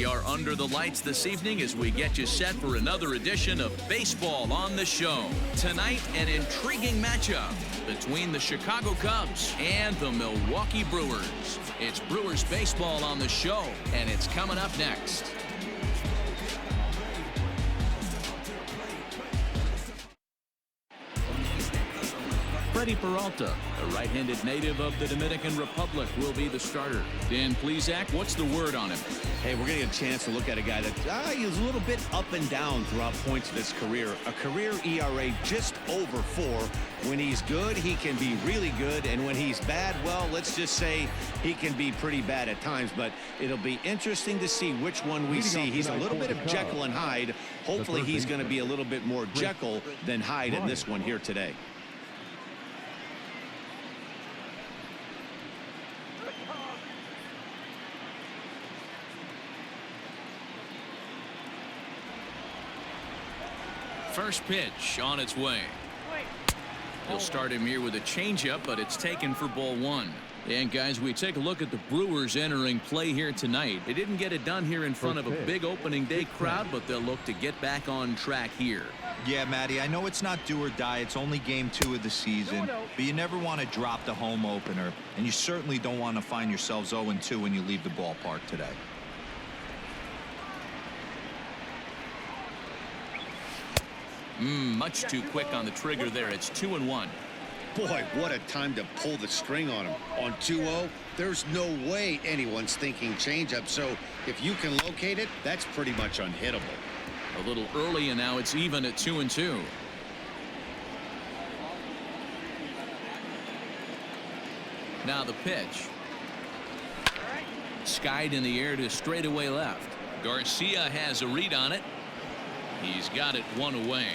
We are under the lights this evening as we get you set for another edition of Baseball on the Show. Tonight, an intriguing matchup between the Chicago Cubs and the Milwaukee Brewers. It's Brewers Baseball on the Show, and it's coming up next. Freddie Peralta, a right-handed native of the Dominican Republic, will be the starter. Dan Plesac, what's the word on him? Hey, we're going to get a chance to look at a guy that he's a little bit up and down throughout points of his career. A career ERA just over 4. When he's good, he can be really good. And when he's bad, well, let's just say he can be pretty bad at times. But it'll be interesting to see which one we see. He's a little bit of Jekyll and Hyde. Hopefully he's going to be a little bit more Jekyll than Hyde in this one here today. First pitch on its way. He'll start him here with a changeup, but it's taken for ball 1. And guys, we take a look at the Brewers entering play here tonight. They didn't get it done here in front of a big opening day crowd, but they'll look to get back on track here. Yeah, Matty, I know it's not do or die. It's only game 2 of the season, but you never want to drop the home opener, and you certainly don't want to find yourselves 0-2 when you leave the ballpark today. Much too quick on the trigger there. It's 2-1. Boy, what a time to pull the string on him. On 2-0, there's no way anyone's thinking changeup. So if you can locate it, that's pretty much unhittable. A little early, and now it's even at 2-2. Now the pitch. Skied in the air to straightaway left. Garcia has a read on it. He's got it 1 away.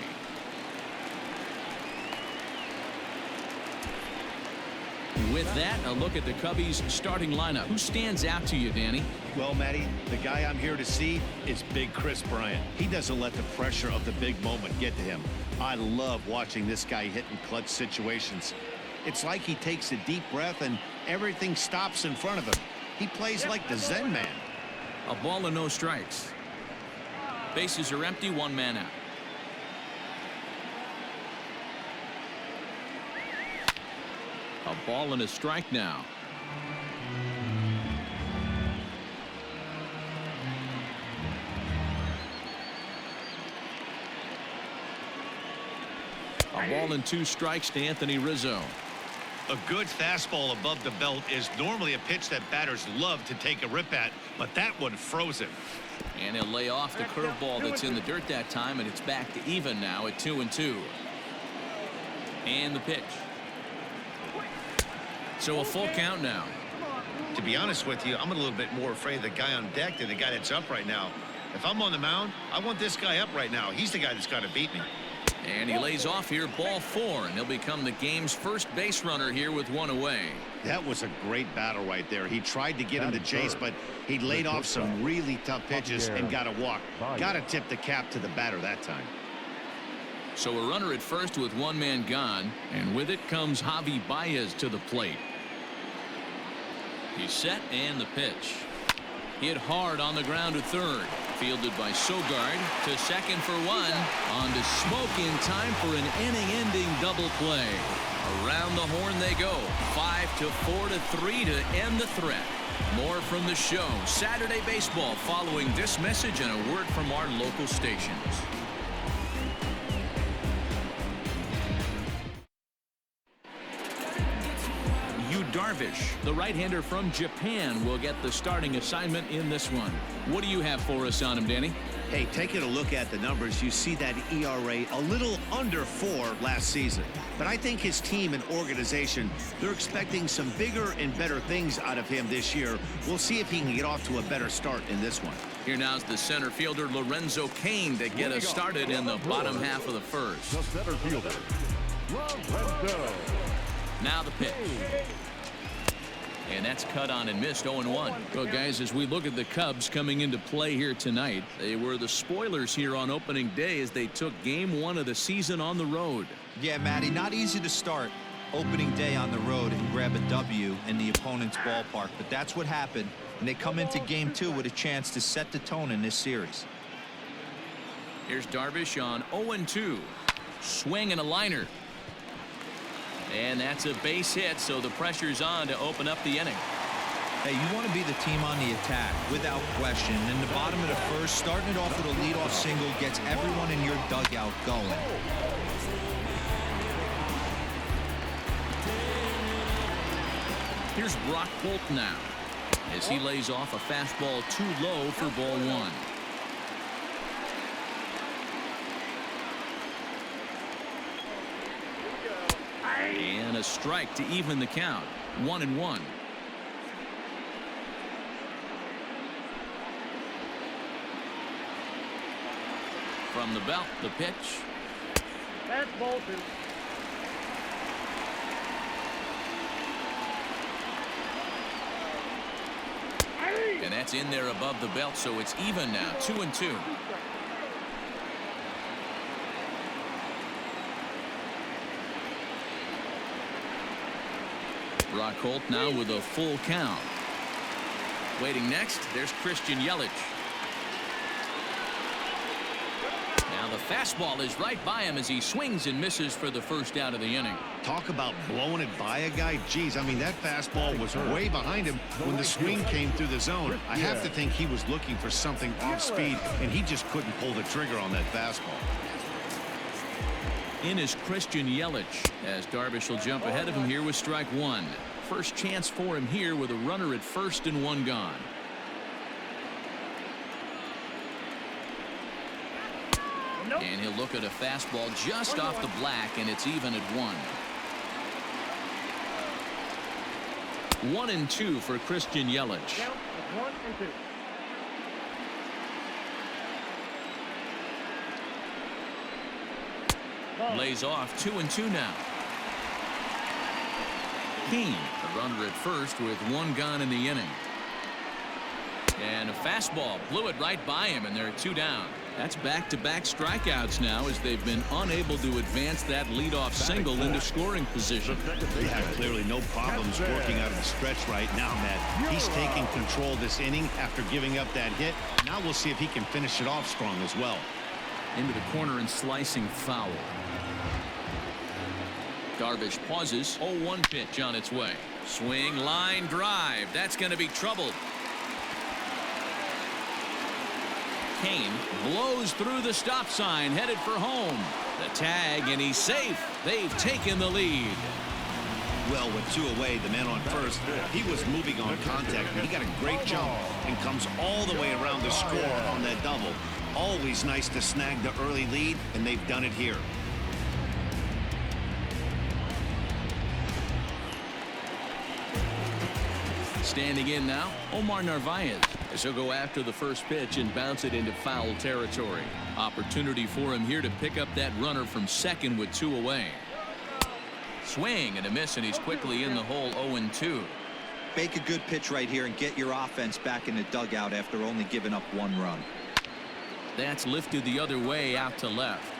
With that, a look at the Cubbies' starting lineup. Who stands out to you, Danny? Well, Matty, the guy I'm here to see is Big Chris Bryant. He doesn't let the pressure of the big moment get to him. I love watching this guy hit in clutch situations. It's like he takes a deep breath and everything stops in front of him. He plays like the Zen man. A ball and no strikes. Bases are empty, 1 man out. A ball and a strike now. A ball and 2 strikes to Anthony Rizzo. A good fastball above the belt is normally a pitch that batters love to take a rip at, but that one froze him. And he'll lay off the curveball that's in the dirt that time, and it's back to even now at 2-2. And the pitch. So a full count now. To be honest with you, I'm a little bit more afraid of the guy on deck than the guy that's up right now. If I'm on the mound, I want this guy up right now. He's the guy that's got to beat me. And he lays off here, ball 4, and he'll become the game's first base runner here with 1 away. That was a great battle right there. He tried to get him to chase, but he laid off some really tough pitches and got a walk. Got to tip the cap to the batter that time. So a runner at first with 1 man gone, and with it comes Javi Baez to the plate. He's set, and the pitch. Hit hard on the ground to third. Fielded by Sogard to second for 1. On to Smoke in time for an inning-ending double play. Around the horn they go. 5-4-3 to end the threat. More from the show. Saturday Baseball following this message and a word from our local stations. Darvish, the right-hander from Japan, will get the starting assignment in this one. What do you have for us on him, Danny? Hey, taking a look at the numbers, you see that ERA a little under 4 last season. But I think his team and organization, they're expecting some bigger and better things out of him this year. We'll see if he can get off to a better start in this one. Here now's the center fielder, Lorenzo Cain, to get us started in the bottom half of the first. The center fielder, Lorenzo. Now the pitch. And that's cut on and missed, 0-1. Well, guys, as we look at the Cubs coming into play here tonight, they were the spoilers here on opening day as they took game 1 of the season on the road. Yeah, Matty, not easy to start. opening day on the road and grab a W in the opponent's ballpark, but that's what happened, and they come into game 2 with a chance to set the tone in this series. Here's Darvish on 0-2. Swing and a liner. And that's a base hit, so the pressure's on to open up the inning. Hey, you want to be the team on the attack, without question. In the bottom of the first, starting it off with a leadoff single gets everyone in your dugout going. Here's Brock Holt now, as he lays off a fastball too low for ball 1. And a strike to even the count. 1-1. From the belt, the pitch. That's Bolton. And that's in there above the belt, so it's even now. 2-2. Brock Holt now with a full count. Waiting next, there's Christian Yelich. Now the fastball is right by him as he swings and misses for the first out of the inning. Talk about blowing it by a guy. Geez, I mean, that fastball was way behind him when the swing came through the zone. I have to think he was looking for something off speed, and he just couldn't pull the trigger on that fastball. In is Christian Yelich, as Darvish will jump ahead of him here with strike 1. First chance for him here with a runner at first and 1 gone. And he'll look at a fastball just off the black, and it's even at 1. 1-2 for Christian Yelich. 1-2. Lays off 2-2 now. Kane, the runner at first with 1 gone in the inning. And a fastball blew it right by him, and they're 2 down. That's back-to-back strikeouts now as they've been unable to advance that leadoff single into scoring position. They have clearly no problems working out of the stretch right now, Matt. He's taking control this inning after giving up that hit. Now we'll see if he can finish it off strong as well. Into the corner and slicing foul. Darvish pauses. 0-1 pitch on its way. Swing, line, drive. That's going to be trouble. Kane blows through the stop sign, headed for home. The tag, and he's safe. They've taken the lead. Well, with 2 away, the man on first, he was moving on contact, and he got a great jump and comes all the way around the score on that double. Always nice to snag the early lead, and they've done it here. Standing in now, Omar Narvaez, as he'll go after the first pitch and bounce it into foul territory. Opportunity for him here to pick up that runner from second with 2 away. Swing and a miss, and he's quickly in the hole. 0-2. Make a good pitch right here and get your offense back in the dugout after only giving up 1 run. That's lifted the other way out to left.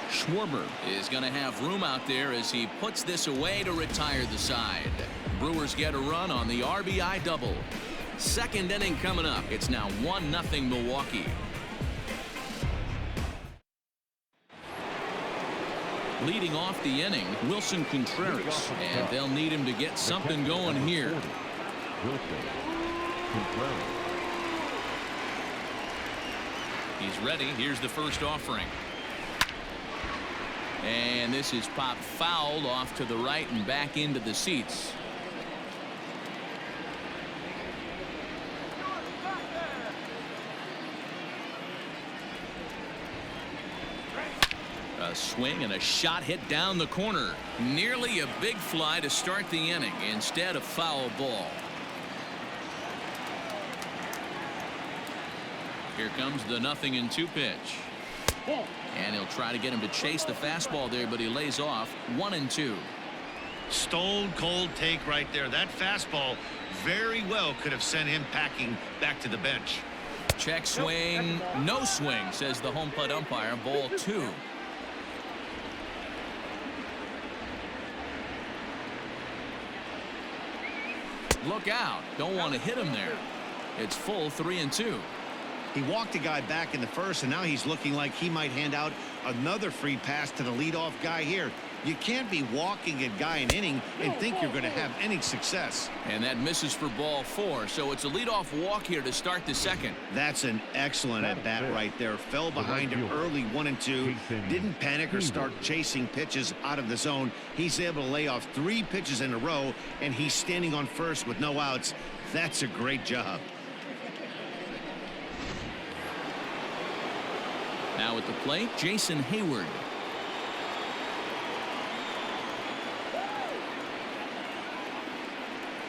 Schwarber is going to have room out there as he puts this away to retire the side. Brewers get a run on the RBI double. Second inning coming up. It's now 1-0 Milwaukee. Leading off the inning, Wilson Contreras, and they'll need him to get something going here. He's ready. Here's the first offering. And this is popped foul off to the right and back into the seats. A swing and a shot hit down the corner. Nearly a big fly to start the inning. Instead, a foul ball. Here comes the 0-2 pitch. And he'll try to get him to chase the fastball there, but he lays off. 1-2. Stone cold take right there. That fastball very well could have sent him packing back to the bench. Check swing. No swing, says the home plate umpire. Ball 2. Look out. Don't want to hit him there. It's full 3-2. He walked a guy back in the first, and now he's looking like he might hand out another free pass to the leadoff guy here. You can't be walking a guy an inning and think you're going to have any success. And that misses for ball 4, so it's a leadoff walk here to start the second. That's an excellent at-bat right there. Fell behind him early 1-2. Didn't panic or start chasing pitches out of the zone. He's able to lay off 3 pitches in a row, and he's standing on first with no outs. That's a great job. Now at the plate, Jason Hayward.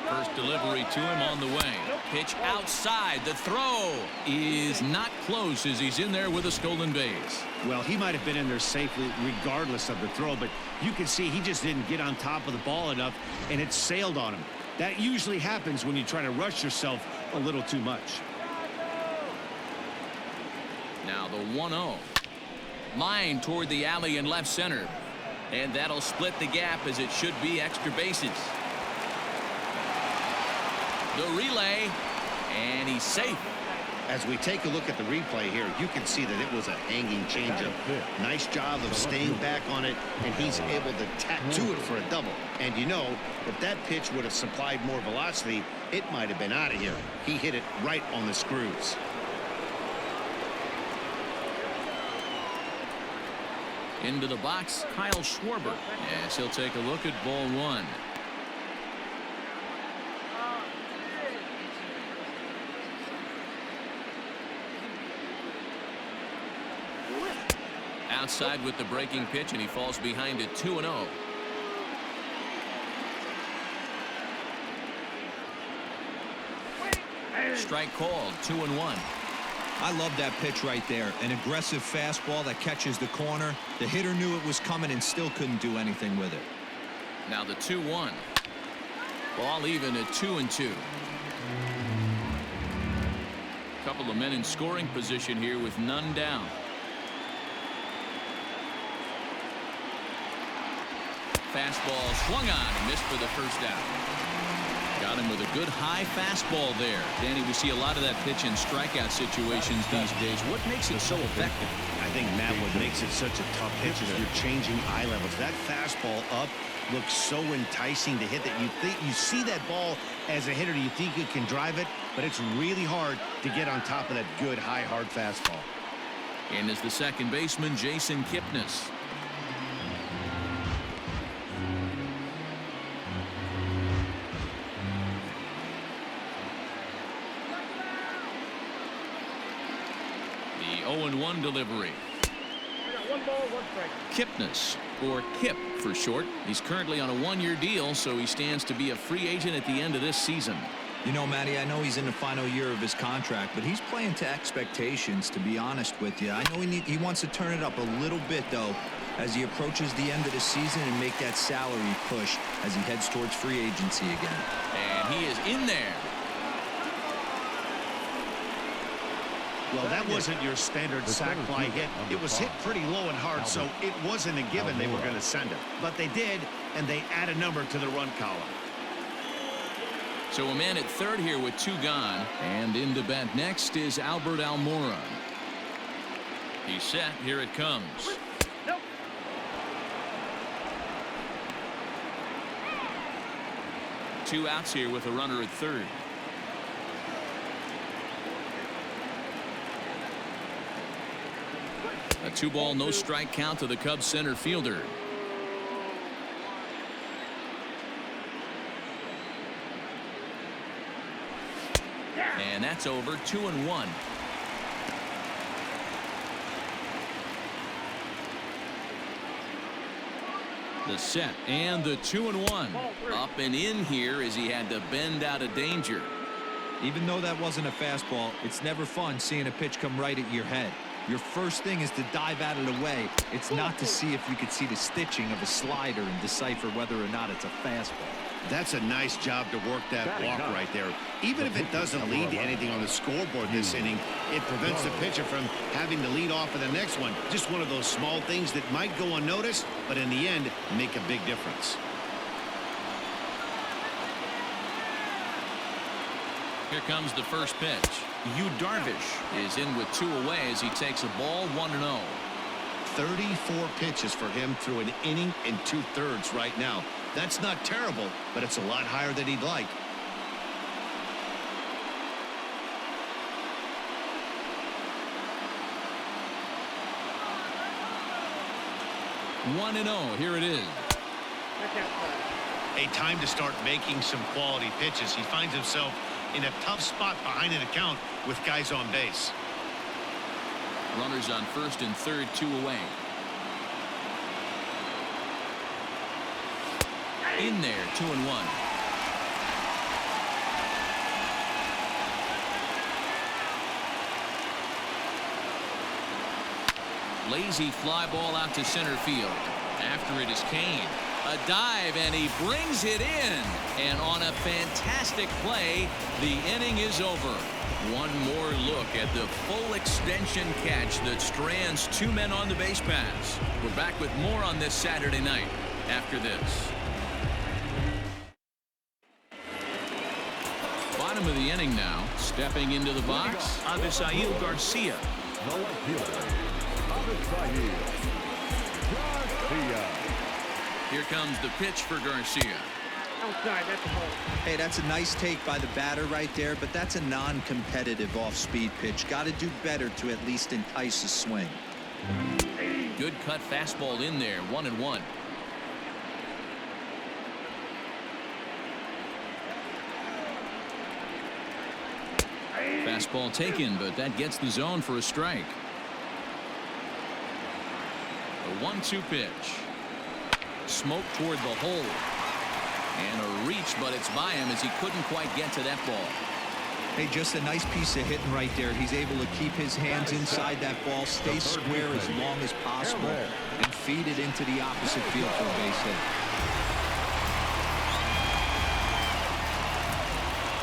First delivery to him on the way. Pitch outside. The throw is not close as he's in there with a stolen base. Well, he might have been in there safely regardless of the throw, but you can see he just didn't get on top of the ball enough, and it sailed on him. That usually happens when you try to rush yourself a little too much. Now the 1-0. Line toward the alley in left center. And that'll split the gap as it should be extra bases. The relay. And he's safe. As we take a look at the replay here, you can see that it was a hanging changeup. Nice job of staying back on it, and he's able to tattoo it for a double. And you know, if that pitch would have supplied more velocity, it might have been out of here. He hit it right on the screws. Into the box, Kyle Schwarber. As he'll take a look at ball 1. Outside with the breaking pitch, and he falls behind at 2-0. Strike called, 2-1. I love that pitch right there. An aggressive fastball that catches the corner. The hitter knew it was coming and still couldn't do anything with it. Now the 2-1. Ball even at 2-2. Couple of men in scoring position here with none down. Fastball swung on and missed for the first out. Got him with a good high fastball there. Danny, we see a lot of that pitch in strikeout situations these days. What makes it so effective? I think, Matt, what makes it such a tough pitch is you're changing eye levels. That fastball up looks so enticing to hit that you see that ball as a hitter, you think you can drive it, but it's really hard to get on top of that good high hard fastball. And as the second baseman, Jason Kipnis. The 0-1 delivery. One ball, one strike. Kipnis, or Kip for short. He's currently on a 1-year deal, so he stands to be a free agent at the end of this season. You know, Matty, I know he's in the final year of his contract, but he's playing to expectations, to be honest with you. I know he wants to turn it up a little bit, though, as he approaches the end of the season and make that salary push as he heads towards free agency again. And he is in there. Well, that wasn't your standard sac fly hit. It was hit pretty low and hard, so it wasn't a given they were going to send it. But they did, and they add a number to the run column. So a man at third here with 2 gone. And in to bat next is Albert Almora. He's set. Here it comes. Nope. 2 outs here with a runner at third. A 2-ball, no strike count to the Cubs center fielder. And that's over. 2-1. The set and the 2-1. Up and in here as he had to bend out of danger. Even though that wasn't a fastball, it's never fun seeing a pitch come right at your head. Your first thing is to dive out of the way. It's not to see if you could see the stitching of a slider and decipher whether or not it's a fastball. That's a nice job to work that walk right there. Even if it doesn't lead to anything on the scoreboard this inning, it prevents the pitcher from having to lead off in the next one. Just one of those small things that might go unnoticed, but in the end, make a big difference. Here comes the first pitch. Darvish is in with 2 away as he takes a ball 1-0. 34 pitches for him through an inning and 2/3 right now. That's not terrible, but it's a lot higher than he'd like. 1-0. Here it is. A time to start making some quality pitches. He finds himself in a tough spot behind an account with guys on base. Runners on first and third, 2 away. In there, 2-1. Lazy fly ball out to center field. After it is Kane. A dive, and he brings it in. And on a fantastic play, the inning is over. One more look at the full extension catch that strands 2 men on the base paths. We're back with more on this Saturday night after this. Bottom of the inning now. Stepping into the box, Avisail Garcia. Here comes the pitch for Garcia. Outside, that's a ball. Hey, that's a nice take by the batter right there, but that's a non-competitive off-speed pitch. Got to do better to at least entice a swing. Good cut fastball in there, 1-1. Fastball taken, but that gets the zone for a strike. A 1-2 pitch. Smoke toward the hole. And a reach, but it's by him as he couldn't quite get to that ball. Hey, just a nice piece of hitting right there. He's able to keep his hands inside that ball, stay square as long as possible, and feed it into the opposite field for a base hit.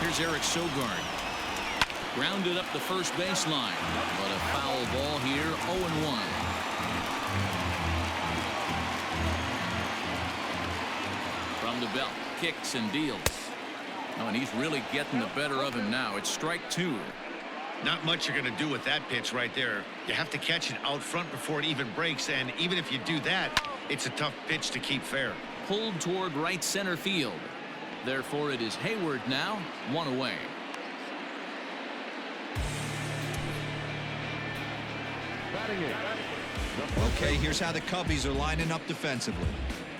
Here's Eric Sogard. Grounded up the first baseline, but a foul ball here, 0-1. From the belt, kicks and deals. Oh, and he's really getting the better of him now. It's strike 2. Not much you're going to do with that pitch right there. You have to catch it out front before it even breaks, and even if you do that, it's a tough pitch to keep fair. Pulled toward right center field. Therefore, it is Hayward now, 1 away. Okay, here's how the Cubbies are lining up defensively.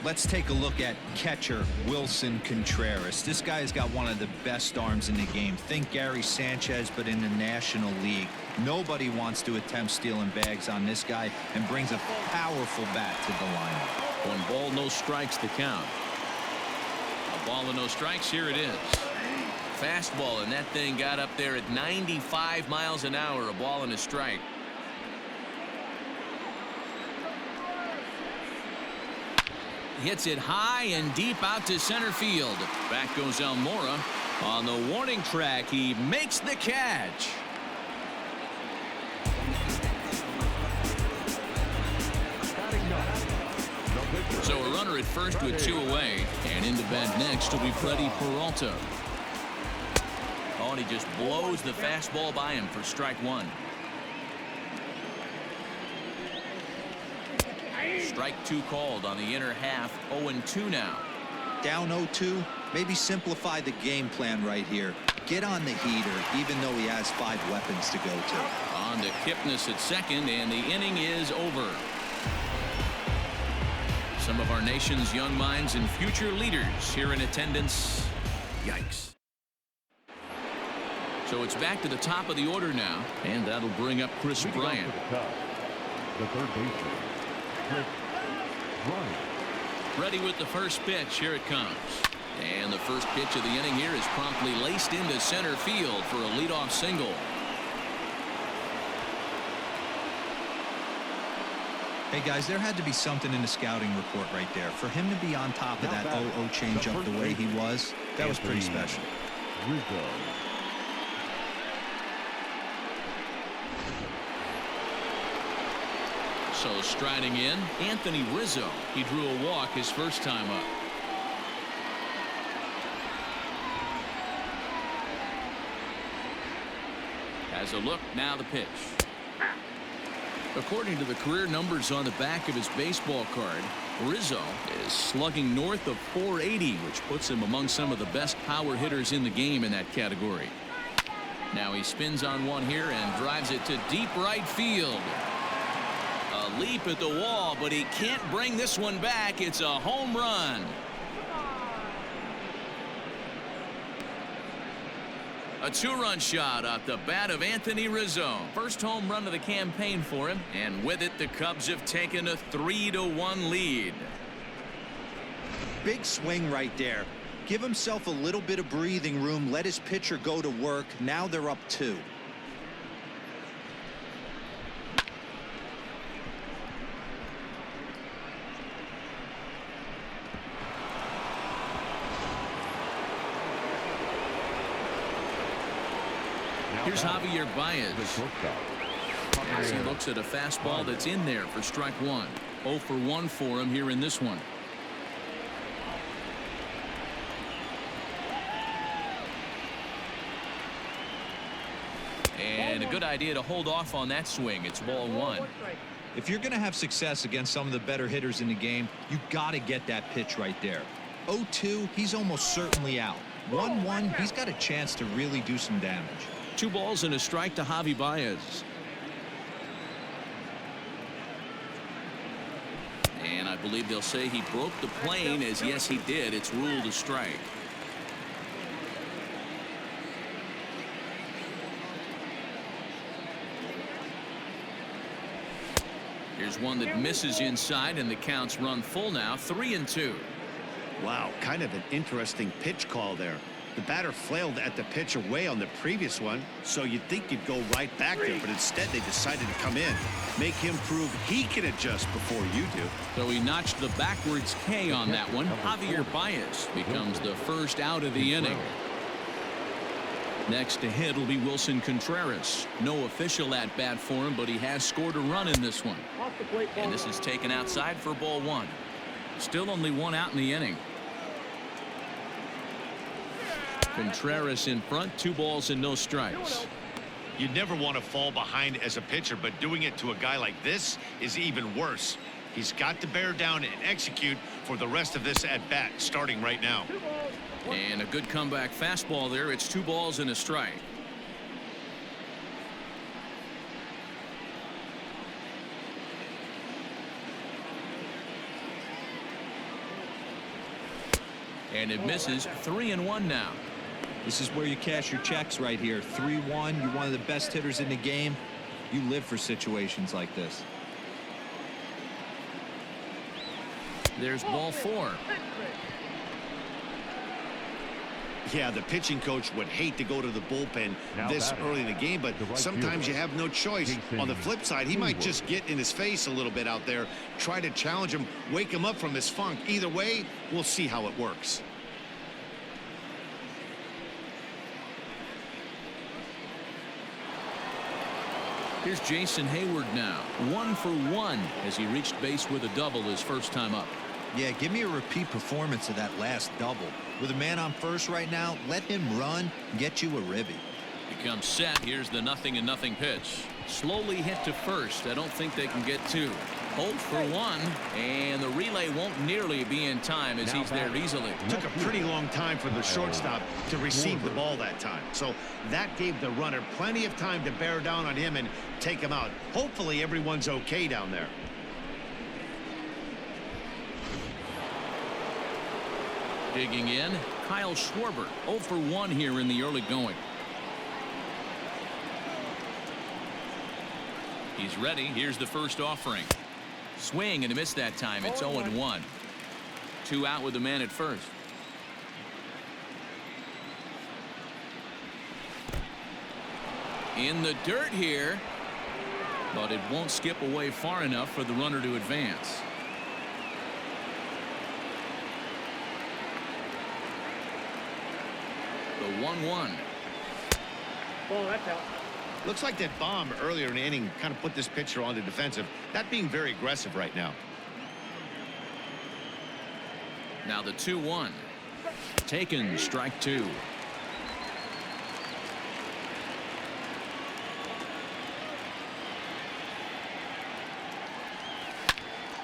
Let's take a look at catcher Wilson Contreras. This guy has got one of the best arms in the game. Think Gary Sanchez, but in the National League. Nobody wants to attempt stealing bags on this guy, and brings a powerful bat to the lineup. 1 ball, no strikes to count. A ball and no strikes. Here it is. Fastball, and that thing got up there at 95 miles an hour. A ball and a strike. Hits it high and deep out to center field. Back goes Almora. On the warning track, he makes the catch. So a runner at first with 2 away. And into bat next will be Freddie Peralta. Oh, and he just blows the fastball by him for strike 1. Strike 2 called on the inner half. 0-2 now. Down 0-2. Maybe simplify the game plan right here. Get on the heater, even though he has 5 weapons to go to. On to Kipnis at second, and the inning is over. Some of our nation's young minds and future leaders here in attendance. Yikes. So it's back to the top of the order now, and that'll bring up Chris Bryant. The third baseman, Chris Bryant. Ready with the first pitch. Here it comes. And the first pitch of the inning here is promptly laced into center field for a leadoff single. Hey guys, there had to be something in the scouting report right there. For him to be on top of that 0-0 changeup the way he was, that was pretty special. Rizzo. So striding in, Anthony Rizzo. He drew a walk his first time up. Has a look. Now the pitch. According to the career numbers on the back of his baseball card, Rizzo is slugging north of 480, which puts him among some of the best power hitters in the game in that category. Now he spins on one here and drives it to deep right field. A leap at the wall, but he can't bring this one back. It's a home run. A two-run shot off the bat of Anthony Rizzo. First home run of the campaign for him, and with it the Cubs have taken a 3-1 lead. Big swing right there. Give himself a little bit of breathing room. Let his pitcher go to work. Now they're up 2. Here's Javier Baez. As he looks at a fastball that's in there for strike 1. 0 for 1 for him here in this one. And a good idea to hold off on that swing. It's ball 1. If you're going to have success against some of the better hitters in the game, you got to get that pitch right there. 0-2, he's almost certainly out. 1-1, he's got a chance to really do some damage. 2 balls and a strike to Javi Baez. And I believe they'll say he broke the plane, as yes he did. It's ruled a strike. Here's one that misses inside, and the count's run full now. 3-2. Wow, kind of an interesting pitch call there. The batter flailed at the pitch away on the previous one, so you'd think you'd go right back there, but instead they decided to come in, make him prove he can adjust before you do. So he notched the backwards K on that one. Javier Baez becomes the first out of the inning. Next to hit will be Wilson Contreras. No official at bat for him, but he has scored a run in this one. And this is taken outside for ball 1. Still only 1 out in the inning. Contreras in front, 2 balls and no strikes. You never want to fall behind as a pitcher, but doing it to a guy like this is even worse. He's got to bear down and execute for the rest of this at bat, starting right now. And a good comeback fastball there. It's 2 balls and a strike. And it misses. 3-1 now. This is where you cash your checks right here. 3-1. You're one of the best hitters in the game. You live for situations like this. There's ball 4. Yeah, the pitching coach would hate to go to the bullpen this early in the game, but sometimes you have no choice. On the flip side, he might just get in his face a little bit out there, try to challenge him, wake him up from his funk. Either way, we'll see how it works. Here's Jason Hayward now. 1 for 1 as he reached base with a double his first time up. Yeah, give me a repeat performance of that last double. With a man on first right now, let him run and get you a ribby. Becomes set. Here's the 0-0 pitch. Slowly hit to first. I don't think they can get 2. 0 for 1, and the relay won't nearly be in time as he's there easily. Took a pretty long time for the shortstop to receive the ball that time, so that gave the runner plenty of time to bear down on him and take him out. Hopefully everyone's okay down there. Digging in, Kyle Schwarber. 0 for 1 here in the early going. He's ready. Here's the first offering. Swing and a miss that time. It's 0-1. 2 out with the man at first. In the dirt here, but it won't skip away far enough for the runner to advance. The 1-1. Oh, that's out. Looks like that bomb earlier in the inning kind of put this pitcher on the defensive. That being very aggressive right now. Now the 2-1. Taken, strike 2.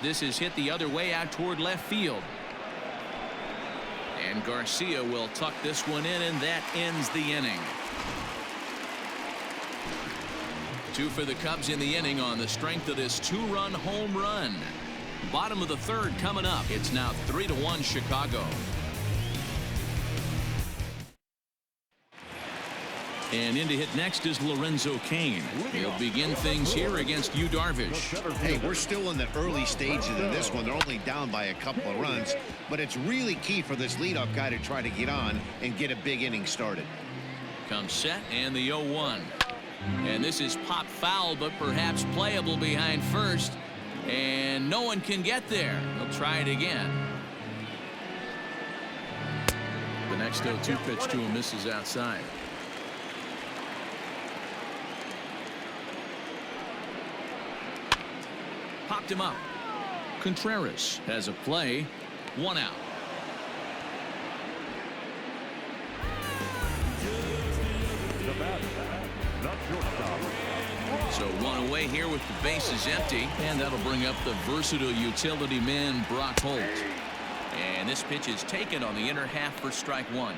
This is hit the other way out toward left field. And Garcia will tuck this one in, and that ends the inning. 2 for the Cubs in the inning on the strength of this 2-run home run. Bottom of the third coming up. It's now 3-1 Chicago. And in to hit next is Lorenzo Cain. He'll begin things here against Yu Darvish. Hey, we're still in the early stages of this one. They're only down by a couple of runs, but it's really key for this leadoff guy to try to get on and get a big inning started. Comes set and the 0-1. And this is pop foul, but perhaps playable behind first. And no one can get there. He'll try it again. The next 0-2 pitch to him misses outside. Popped him up. Contreras has a play. 1 out. The batter, not shortstop. So 1 away here with the bases empty, and that'll bring up the versatile utility man Brock Holt. And this pitch is taken on the inner half for strike 1.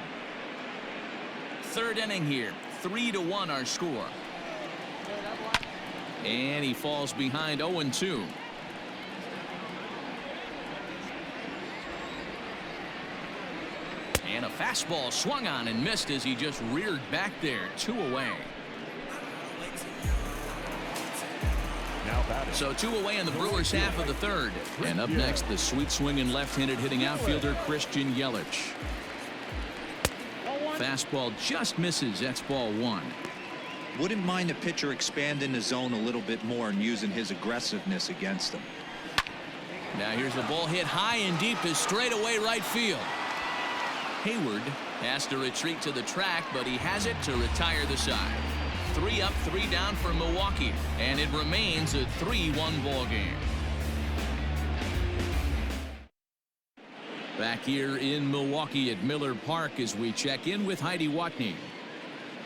Third inning here. 3-1 our score. And he falls behind 0-2. And a fastball swung on and missed as he just reared back there. 2 away. So 2 away in the Brewers half of the third. And up next, the sweet swinging left-handed hitting outfielder Christian Yelich. Fastball just misses. That's ball 1. Wouldn't mind the pitcher expanding the zone a little bit more and using his aggressiveness against him. Now here's the ball hit high and deep to straightaway right field. Hayward has to retreat to the track, but he has it to retire the side. 3 up, 3 down for Milwaukee, and it remains a 3-1 ball game. Back here in Milwaukee at Miller Park as we check in with Heidi Watney.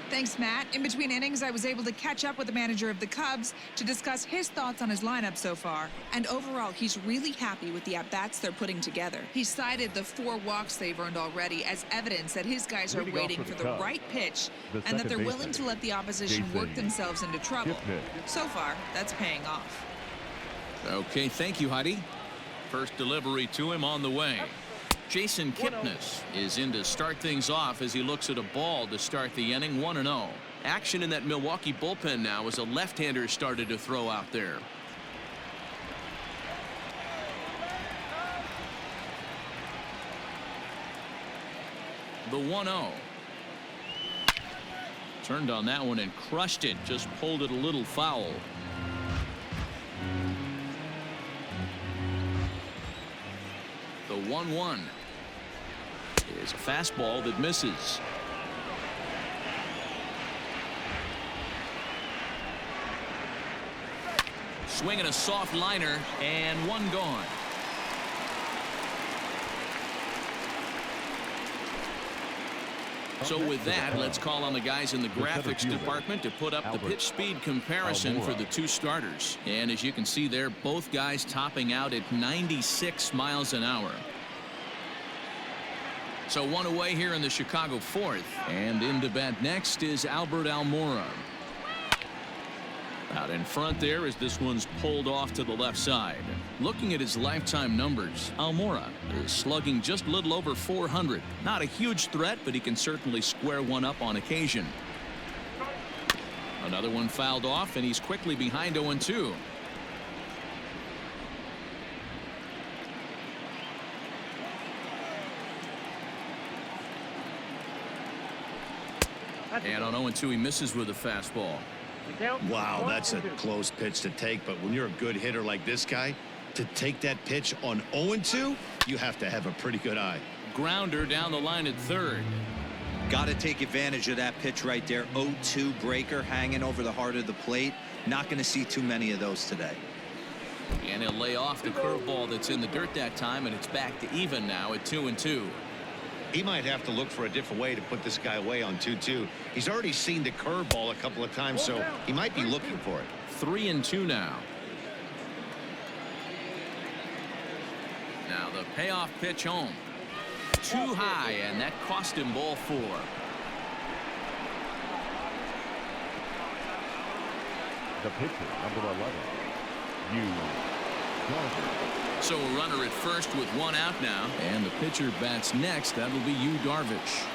Thanks, Matt. In between innings, I was able to catch up with the manager of the Cubs to discuss his thoughts on his lineup so far. And overall, he's really happy with the at-bats they're putting together. He cited the 4 walks they've earned already as evidence that his guys are waiting for the right pitch and that they're willing to let the opposition work themselves into trouble. So far, that's paying off. Okay, thank you, Heidi. First delivery to him on the way. Jason Kipnis is in to start things off as he looks at a ball to start the inning. 1-0. Action in that Milwaukee bullpen now as a left-hander started to throw out there. The 1-0. Turned on that one and crushed it. Just pulled it a little foul. The 1-1 is a fastball that misses. Swinging a soft liner and 1 gone. So with that, let's call on the guys in the graphics department to put up the pitch speed comparison for the 2 starters. And as you can see there, both guys topping out at 96 miles an hour. So 1 away here in the Chicago 4th. And in to bat next is Albert Almora. Out in front there as this one's pulled off to the left side. Looking at his lifetime numbers, Almora is slugging just a little over 400. Not a huge threat, but he can certainly square one up on occasion. Another one fouled off, and he's quickly behind 0-2. And on 0-2, he misses with a fastball. Wow, that's a close pitch to take, but when you're a good hitter like this guy, to take that pitch on 0-2, you have to have a pretty good eye. Grounder down the line at third. Got to take advantage of that pitch right there. 0-2 breaker hanging over the heart of the plate. Not going to see too many of those today. And he'll lay off the curveball that's in the dirt that time, and it's back to even now at 2-2. He might have to look for a different way to put this guy away on 2-2. He's already seen the curveball a couple of times, so he might be looking for it. 3-2 now. Now the payoff pitch home. Too high, and that cost him ball 4. The pitcher, number 11, Darvish. So a runner at first with 1 out now, and the pitcher bats next. That'll be Darvish.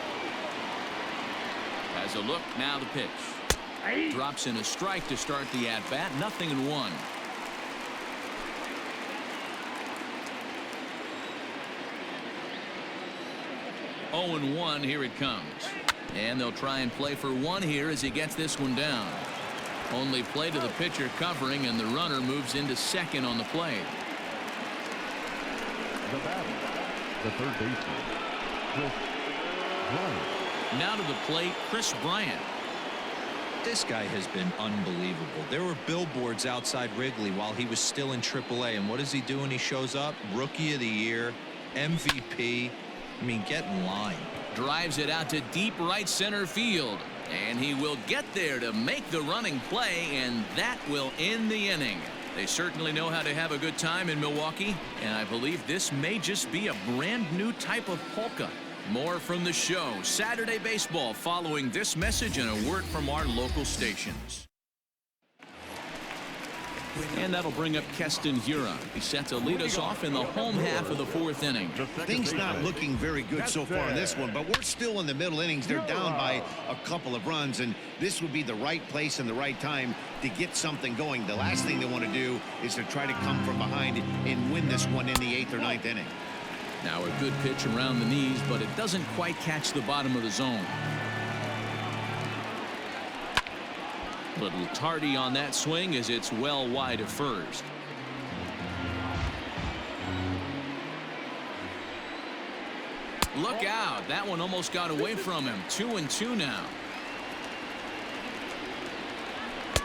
Has a look, now the pitch. Drops in a strike to start the at-bat. 0-1. Oh and 1, here it comes. And they'll try and play for 1 here as he gets this one down. Only play to the pitcher covering, and the runner moves into second on the play. The batter, the third baseman, Chris Bryant. Now to the plate, Chris Bryant. This guy has been unbelievable. There were billboards outside Wrigley while he was still in AAA, and what does he do when he shows up? Rookie of the Year, MVP. I mean, get in line. Drives it out to deep right center field, and he will get there to make the running play, and that will end the inning. They certainly know how to have a good time in Milwaukee, and I believe this may just be a brand new type of polka. More from the show, Saturday Baseball, following this message and a word from our local stations. And that'll bring up Keston Hiura. He's set to lead us off in the home half of the 4th inning. Things not looking very good so far in this one, but we're still in the middle innings. They're down by a couple of runs, and this would be the right place and the right time to get something going. The last thing they want to do is to try to come from behind and win this one in the 8th or 9th inning. Now a good pitch around the knees, but it doesn't quite catch the bottom of the zone. Little tardy on that swing as it's well wide of first. Look out. That one almost got away from him. 2-2 now.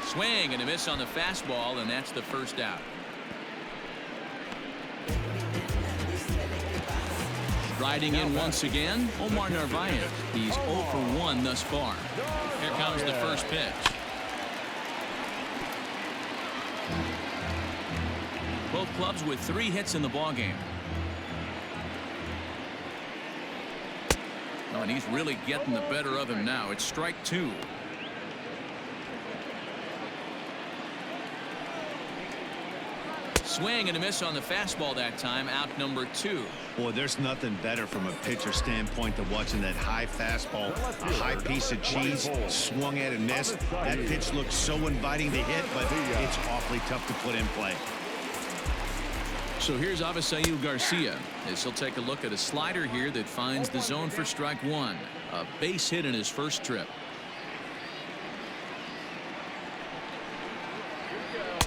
Swing and a miss on the fastball, and that's the first out. Riding in once again, Omar Narvaez. He's 0 for 1 thus far. Here comes the first pitch. Both clubs with 3 hits in the ballgame. Oh, and he's really getting the better of him now. It's strike 2. Swing and a miss on the fastball that time. Out number 2. Boy, there's nothing better from a pitcher standpoint than watching that high fastball, a high piece of cheese, swung at and missed. That pitch looks so inviting to hit, but it's awfully tough to put in play. So here's Avisail Garcia as he'll take a look at a slider here that finds the zone for strike 1. A base hit in his first trip.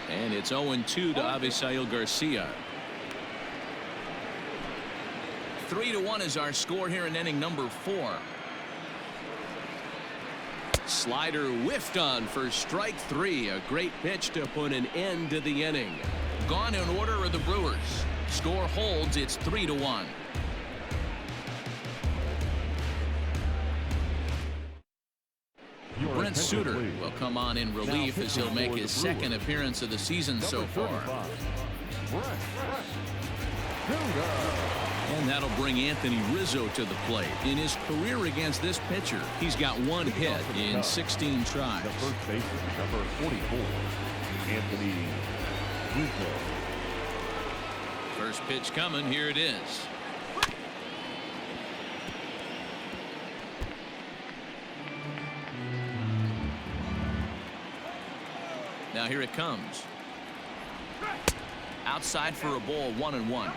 And it's 0-2 to Avisail Garcia. 3-1 is our score here in inning number 4. Slider whiffed on for strike 3. A great pitch to put an end to the inning. Gone in order are the Brewers. Score holds. It's 3-1. Brent Suter will come on in relief as he'll make his second appearance of the season so far. And that'll bring Anthony Rizzo to the plate. In his career against this pitcher, he's got 1 hit in 16 tries. The first baseman, number 44, Anthony Rizzo. First pitch coming. Here it is. Now here it comes. Outside for a ball, 1-1.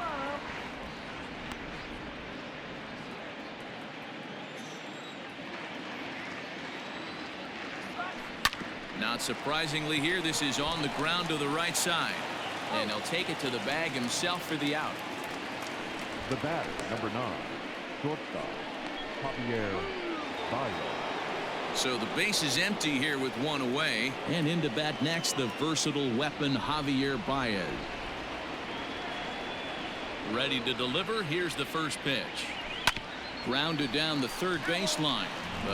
Not surprisingly here, this is on the ground to the right side. And he'll take it to the bag himself for the out. The batter, number 9, shortstop, Javier Baez. So the base is empty here with 1 away. And in to bat next, the versatile weapon Javier Baez. Ready to deliver. Here's the first pitch. Grounded down the third baseline.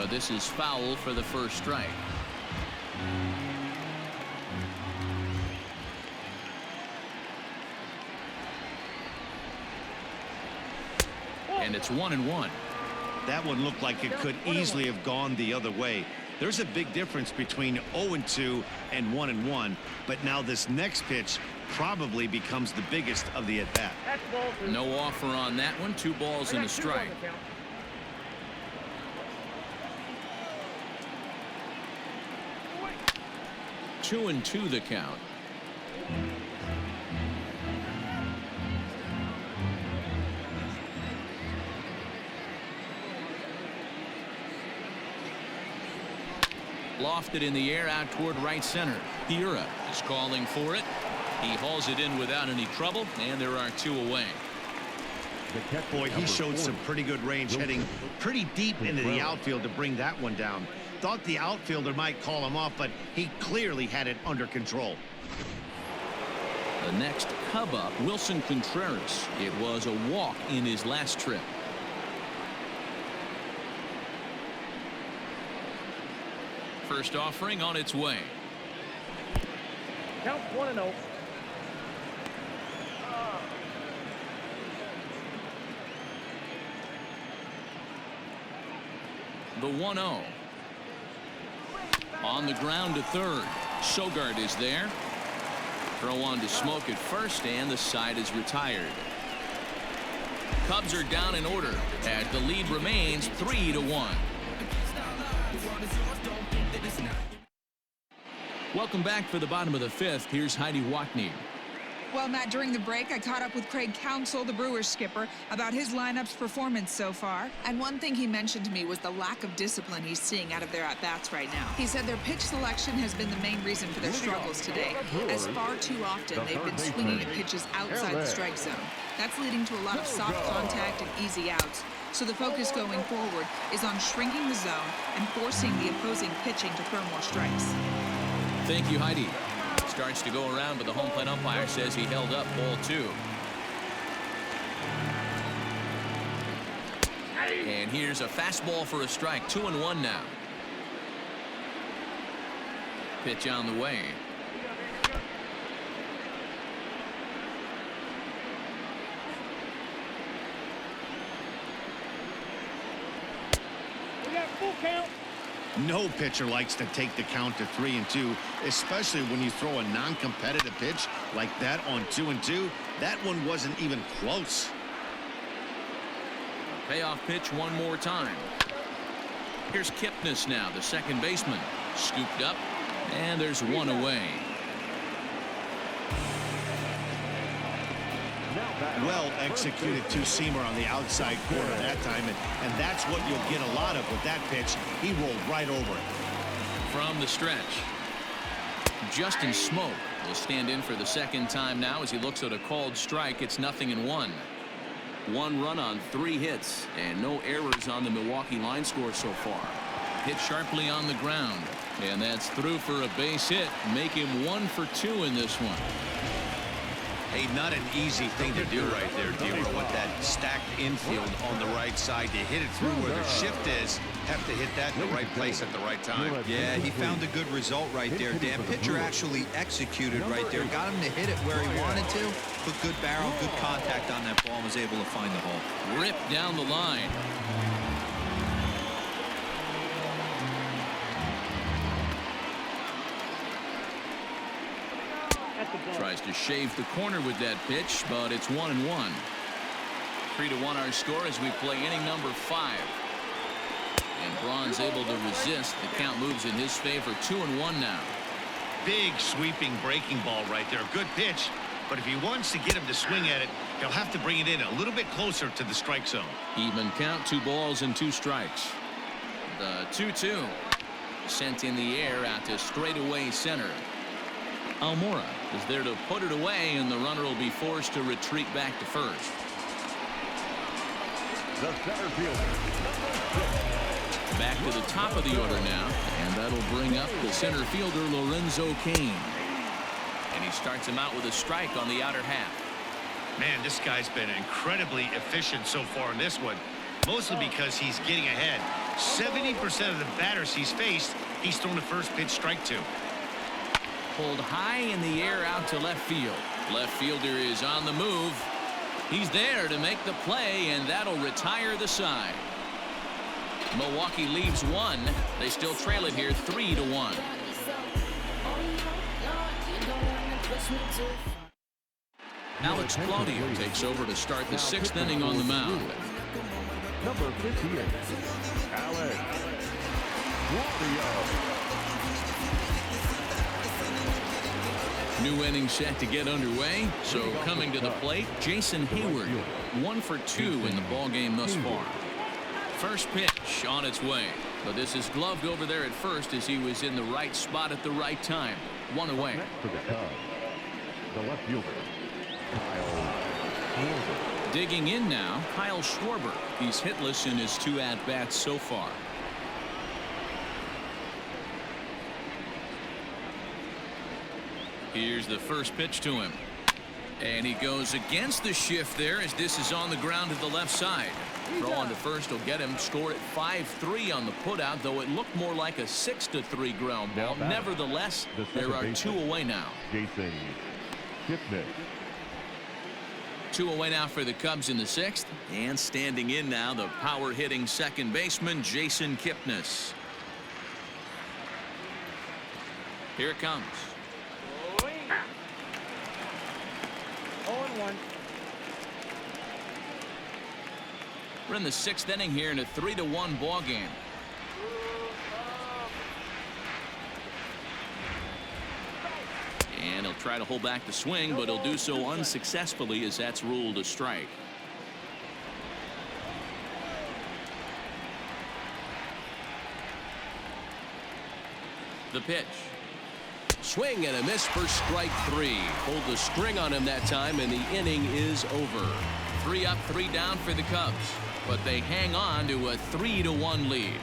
This is foul for the first strike. And it's 1-1. That one looked like it could easily have gone the other way. There's a big difference between 0-2 and 1-1, but now this next pitch probably becomes the biggest of the at-bat. No offer on that one. 2 balls and a strike. 2-2 the count. Lofted in the air out toward right center. Hiura is calling for it. He hauls it in without any trouble, and there are 2 away. Boy, he showed some pretty good range, heading pretty deep into the outfield to bring that one down. Thought the outfielder might call him off, but he clearly had it under control. The next Cub up, Wilson Contreras. It was a walk in his last trip. First offering on its way. Count 1-0. The 1-0. On the ground to third. Sogard is there. Throw on to Smoke at first, and the side is retired. Cubs are down in order as the lead remains 3-1. Welcome back for the bottom of the 5th. Here's Heidi Watney. Well, Matt, during the break, I caught up with Craig Counsell, the Brewers skipper, about his lineup's performance so far. And one thing he mentioned to me was the lack of discipline he's seeing out of their at-bats right now. He said their pitch selection has been the main reason for their struggles today, as far too often they've been swinging at pitches outside the strike zone. That's leading to a lot of soft contact and easy outs. So the focus going forward is on shrinking the zone and forcing the opposing pitching to throw more strikes. Thank you, Heidi. Starts to go around, but the home plate umpire says he held up ball 2. And here's a fastball for a strike. 2-1 now. Pitch on the way. We got full count. No pitcher likes to take the count to 3-2, especially when you throw a non-competitive pitch like that on 2-2. That one wasn't even close. Payoff pitch one more time. Here's Kipnis now, the second baseman. Scooped up, and there's 1 away. Well executed two-seamer on the outside corner that time, and that's what you'll get a lot of with that pitch. He rolled right over it. From the stretch, Justin Smoke will stand in for the second time now as he looks at a called strike. It's 0-1. 1 run on 3 hits and no errors on the Milwaukee line score so far. Hit sharply on the ground, and that's through for a base hit. Make him 1 for 2 in this one. Hey, not an easy thing to do right there, Dero, with that stacked infield on the right side. To hit it through where the shift is, have to hit that in the right place at the right time. Yeah, he found a good result right there, Dan. Pitcher actually executed right there. Got him to hit it where he wanted to. Put good barrel, good contact on that ball, and was able to find the hole. Ripped down the line. Tries to shave the corner with that pitch, but it's 1-1. 3-1 our score as we play inning number 5. And Braun's able to resist. The count moves in his favor. 2-1 now. Big sweeping breaking ball right there. Good pitch. But if he wants to get him to swing at it, he'll have to bring it in a little bit closer to the strike zone. Even count, 2 balls and 2 strikes. The 2-2 sent in the air out to straightaway center. Almora is there to put it away, and the runner will be forced to retreat back to first. The center fielder, Back to the top of the order now, and that'll bring up the center fielder Lorenzo Cain. And he starts him out with a strike on the outer half. Man, this guy's been incredibly efficient so far in this one, mostly because he's getting ahead. 70% of the batters he's faced, he's thrown the first pitch strike to. Pulled high in the air out to left field. Left fielder is on the move. He's there to make the play, and that'll retire the side. Milwaukee leaves one. They still trail it here 3-1. Alex Claudio takes over to start the 6th inning on the mound. Number 58, Alex Claudio. New inning set to get underway. So coming to the plate, Jason Hayward, 1 for 2 in the ballgame thus far. First pitch on its way, but this is gloved over there at first as he was in the right spot at the right time. 1 away. For the Cubs, the left fielder, Kyle Schwarber. Digging in now, Kyle Schwarber. He's hitless in his 2 at-bats so far. Here's the first pitch to him. And he goes against the shift there as this is on the ground to the left side. Throw on to first will get him. Score at 5-3 on the putout, though it looked more like a 6-3 ground ball. Nevertheless, there are 2 away now. Jason Kipnis. 2 away now for the Cubs in the 6th. And standing in now, the power-hitting second baseman, Jason Kipnis. Here it comes. 0-1. We're in the 6th inning here in a 3-1 ball game. And he'll try to hold back the swing, but he'll do so unsuccessfully as that's ruled a strike. The pitch. Swing and a miss for strike 3. Pulled the string on him that time, and the inning is over. 3 up, 3 down for the Cubs, but they hang on to a 3-1 lead.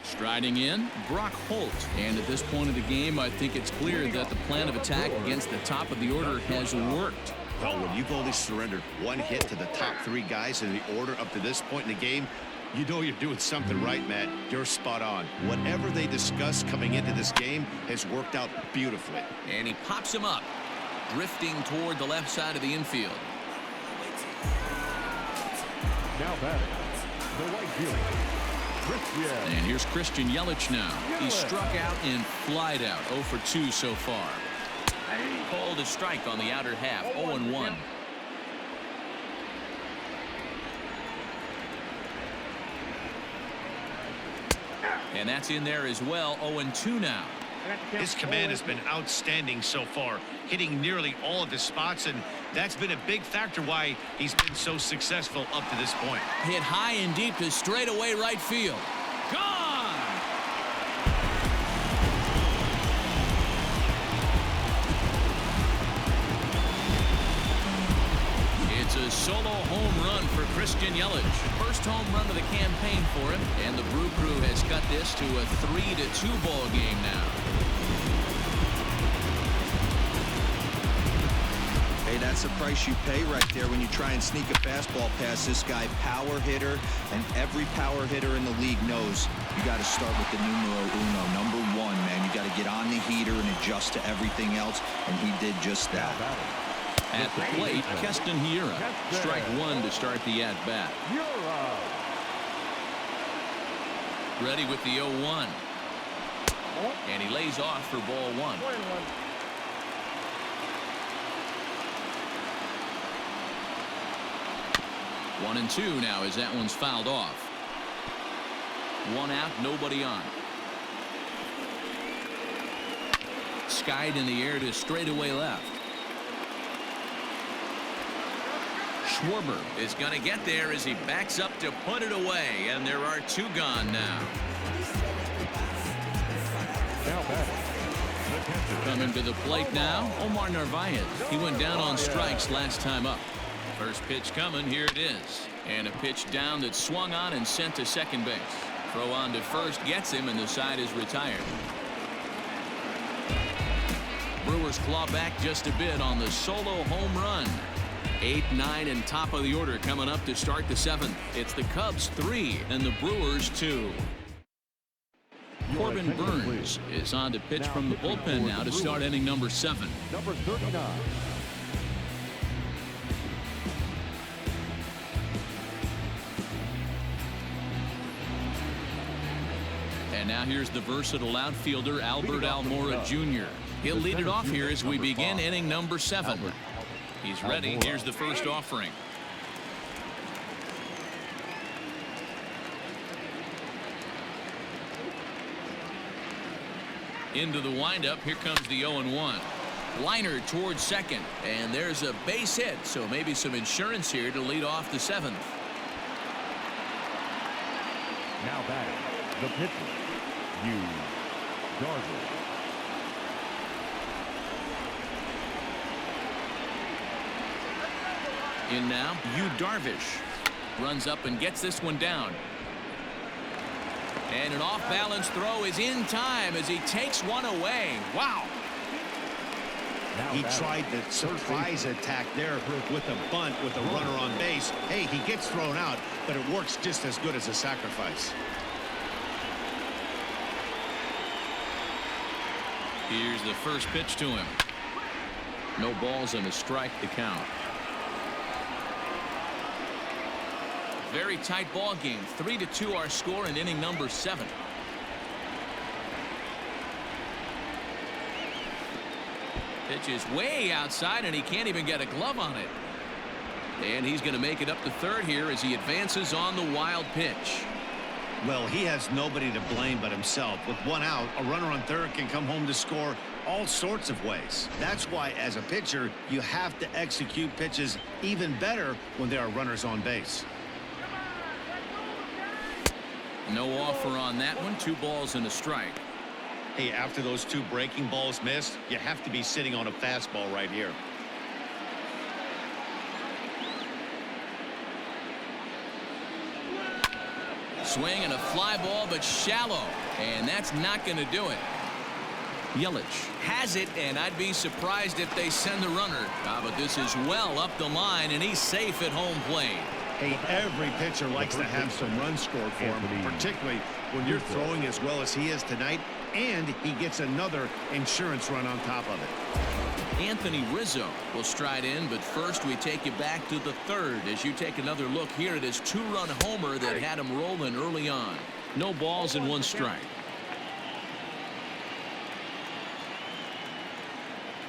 Striding in, Brock Holt. And at this point of the game, I think it's clear that the plan of attack against the top of the order has worked. Well, when you've only surrendered 1 hit to the top 3 guys in the order up to this point in the game, you know you're doing something right, Matt. You're spot on. Whatever they discussed coming into this game has worked out beautifully. And he pops him up, drifting toward the left side of the infield. Now batting, the right fielder, Christian. And here's Christian Yelich now. He struck out and flied out. 0 for 2 so far. Called a strike on the outer half. 0-1. And that's in there as well. 0-2 now. His command has been outstanding so far, hitting nearly all of his spots, and that's been a big factor why he's been so successful up to this point. Hit high and deep to straightaway right field. Gone! It's a solo home run for Christian Yelich. First home run of the campaign for him, and the Brew Crew has cut this to a 3-2 ball game now. Hey, that's the price you pay right there when you try and sneak a fastball past this guy. Power hitter, and every power hitter in the league knows you got to start with the numero uno, number 1, man. You got to get on the heater and adjust to everything else, and he did just that. At the plate, Keston Hiura. Strike 1 to start the at-bat. Ready with the 0-1. And he lays off for ball 1. 1-2 now as that one's fouled off. 1 out, nobody on. Skied in the air to straightaway left. Schwarber is going to get there as he backs up to put it away, and there are 2 gone now. Coming to the plate now, Omar Narvaez. He went down on strikes last time up. First pitch coming, here it is. And a pitch down that swung on and sent to second base. Throw on to first gets him, and the side is retired. Brewers claw back just a bit on the solo home run. 8, 9, and top of the order coming up to start the 7th. It's the Cubs 3 and the Brewers 2. Corbin Burns is on to pitch from the bullpen now to start inning number 7. Number 39. And now here's the versatile outfielder Albert Almora Jr. He'll lead it off here as we begin inning number 7. He's ready. Here's the first offering. Into the windup. Here comes the 0-1. Liner towards second, and there's a base hit, so maybe some insurance here to lead off the 7th. Now batting, the pitcher, Darvish. In now, Darvish runs up and gets this one down. And an off-balance throw is in time as he takes one away. Wow. He tried the surprise attack there with a bunt with a runner on base. Hey, he gets thrown out, but it works just as good as a sacrifice. Here's the first pitch to him. No balls and a strike to count. Very tight ball game. 3-2 our score in inning number 7. Pitch is way outside, and he can't even get a glove on it. And he's going to make it up to third here as he advances on the wild pitch. Well, he has nobody to blame but himself. With one out, a runner on third can come home to score all sorts of ways. That's why, as a pitcher, you have to execute pitches even better when there are runners on base. No offer on that one. 2 balls and a strike. Hey, after those 2 breaking balls missed, you have to be sitting on a fastball right here. Swing and a fly ball, but shallow, and that's not going to do it. Yelich has it, and I'd be surprised if they send the runner. But this is well up the line, and he's safe at home plate. Hey, every pitcher likes to have some runs scored for him, particularly when you're throwing as well as he is tonight, and he gets another insurance run on top of it. Anthony Rizzo will stride in, but first we take you back to the 3rd as you take another look here at his 2-run homer that had him rolling early on. No balls and 1 strike.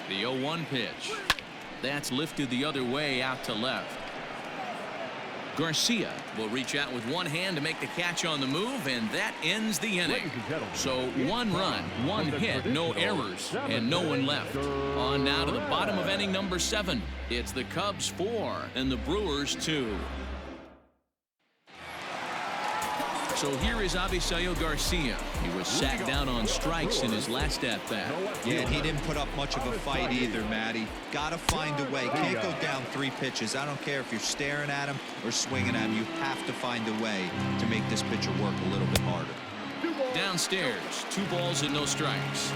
The 0-1 pitch. That's lifted the other way out to left. Garcia will reach out with one hand to make the catch on the move, and that ends the inning. So 1 run, 1 hit, no errors, and no one left. On now to the bottom of inning number 7. It's the Cubs 4 and the Brewers 2. So here is Avisail Garcia. He was sat down on strikes in his last at-bat. Yeah, and he didn't put up much of a fight either, Matty. Got to find a way. Can't go down 3 pitches. I don't care if you're staring at him or swinging at him. You have to find a way to make this pitcher work a little bit harder. Downstairs, 2 balls and no strikes.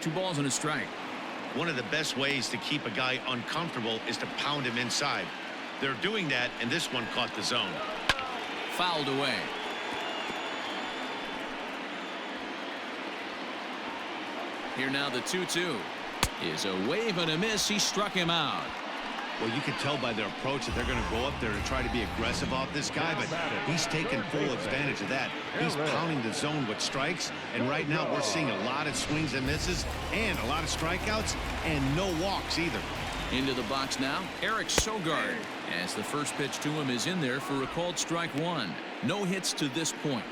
Two balls and a strike. One of the best ways to keep a guy uncomfortable is to pound him inside. They're doing that, and this one caught the zone. Fouled away. Here now the 2-2 is a wave and a miss. He struck him out. Well, you can tell by their approach that they're going to go up there to try to be aggressive off this guy, but he's taking full advantage of that. He's pounding the zone with strikes, and right now we're seeing a lot of swings and misses and a lot of strikeouts and no walks either. Into the box now, Eric Sogard, as the first pitch to him is in there for a called strike 1. No hits to this point.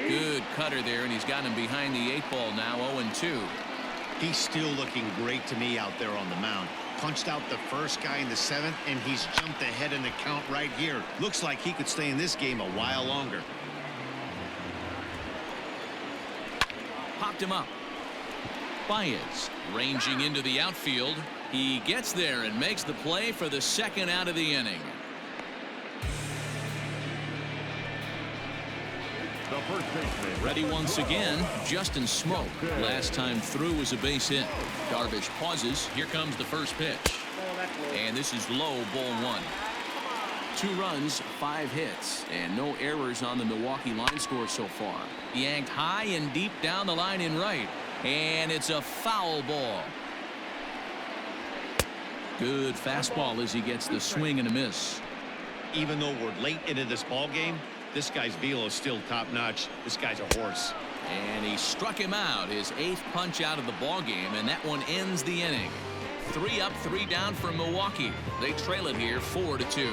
Good cutter there, and he's got him behind the 8 ball now. 0-2. He's still looking great to me out there on the mound. Punched out the first guy in the 7th, and he's jumped ahead in the count right here. Looks like he could stay in this game a while longer. Popped him up. Baez ranging into the outfield. He gets there and makes the play for the 2nd out of the inning. The first baseman. Ready once again, Justin Smoak. Last time through was a base hit. Darvish pauses. Here comes the first pitch. And this is low, ball 1. 2 runs, 5 hits, and no errors on the Milwaukee line score so far. Yanked high and deep down the line in right. And it's a foul ball. Good fastball as he gets the swing and a miss. Even though we're late into this ball game, this guy's velo is still top-notch. This guy's a horse. And he struck him out, his 8th punch out of the ball game, and that one ends the inning. 3 up, 3 down for Milwaukee. They trail it here 4-2.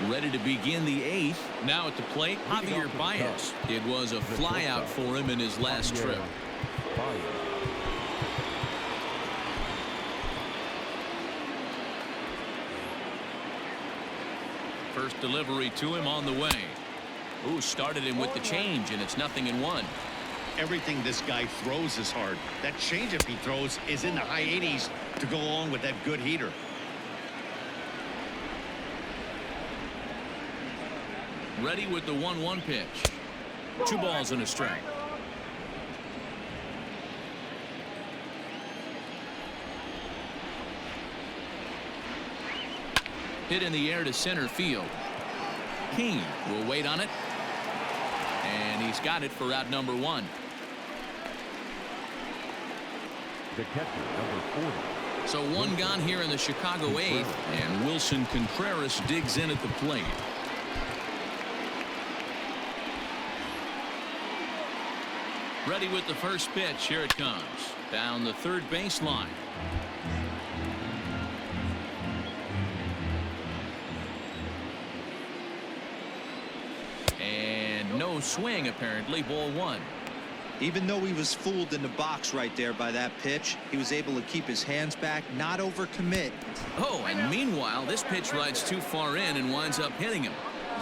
Ready to begin the 8th. Now at the plate, Javier Baez. It was a flyout for him in his last trip. First delivery to him on the way. Ooh, started him with the change, and it's 0-1. Everything this guy throws is hard. That changeup he throws is in the high 80s to go along with that good heater. Ready with the 1-1 pitch. 2 balls and a strike. Hit in the air to center field. King will wait on it. And he's got it for out number 1. The catcher, number 40. So 1 gone here in the Chicago 8th. And Wilson Contreras digs in at the plate. Ready with the first pitch. Here it comes. Down the third baseline. And no swing, apparently. Ball 1. Even though he was fooled in the box right there by that pitch, he was able to keep his hands back, not overcommit. Oh, and meanwhile, this pitch rides too far in and winds up hitting him.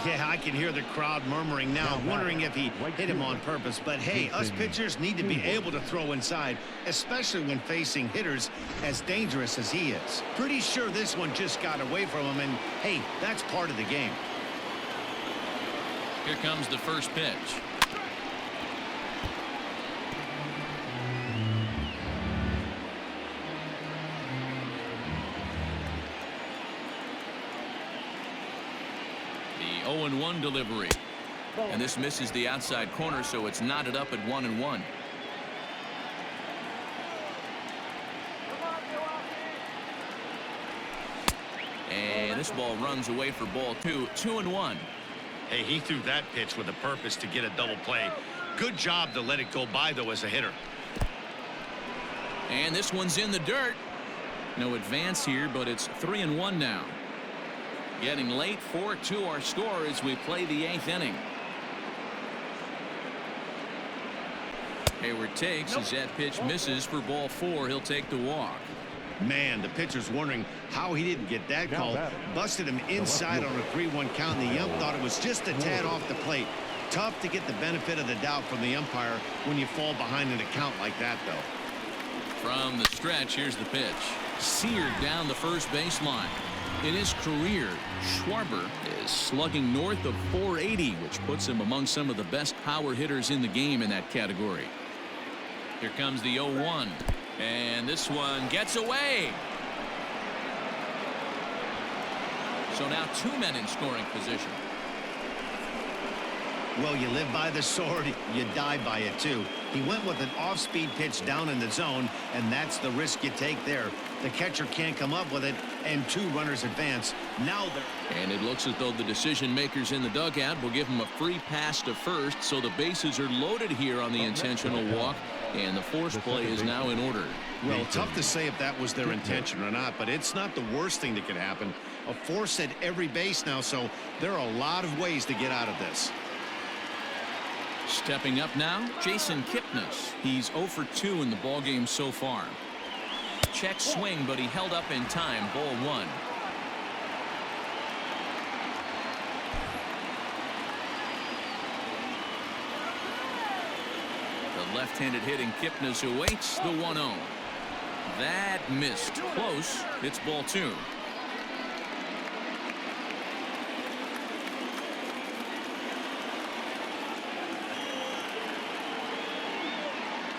Yeah, I can hear the crowd murmuring now, wondering if he hit him on purpose. But hey, us pitchers need to be able to throw inside, especially when facing hitters as dangerous as he is. Pretty sure this one just got away from him, and hey, that's part of the game. Here comes the first pitch. The 0-1 delivery. And this misses the outside corner, so it's knotted up at 1-1. And this ball runs away for ball 2. 2-1. Hey, he threw that pitch with a purpose to get a double play. Good job to let it go by, though, as a hitter. And this one's in the dirt. No advance here, but it's 3-1 now. Getting late, 4-2 our score as we play the 8th inning. Hayward takes as that pitch misses for ball 4. He'll take the walk. Man, the pitcher's wondering how he didn't get that call. Busted him inside on a 3-1 count, and the ump thought it was just a tad off the plate. Tough to get the benefit of the doubt from the umpire when you fall behind in a count like that, though. From the stretch, here's the pitch. Seared down the first baseline. In his career, Schwarber is slugging north of 480, which puts him among some of the best power hitters in the game in that category. Here comes the 0-1. And this one gets away. So now 2 men in scoring position. Well, you live by the sword, you die by it, too. He went with an off-speed pitch down in the zone, and that's the risk you take there. The catcher can't come up with it, and 2 runners advance. Now they're... And it looks as though the decision makers in the dugout will give him a free pass to first, so the bases are loaded here on the intentional walk, and the force play is now in order. Well, tough to say if that was their intention or not, but it's not the worst thing that could happen. A force at every base now, so there are a lot of ways to get out of this. Stepping up now, Jason Kipnis. He's 0 for 2 in the ballgame so far. Check swing, but he held up in time. Ball 1. The left-handed hitting Kipnis awaits the 1-0. That missed close. It's ball 2.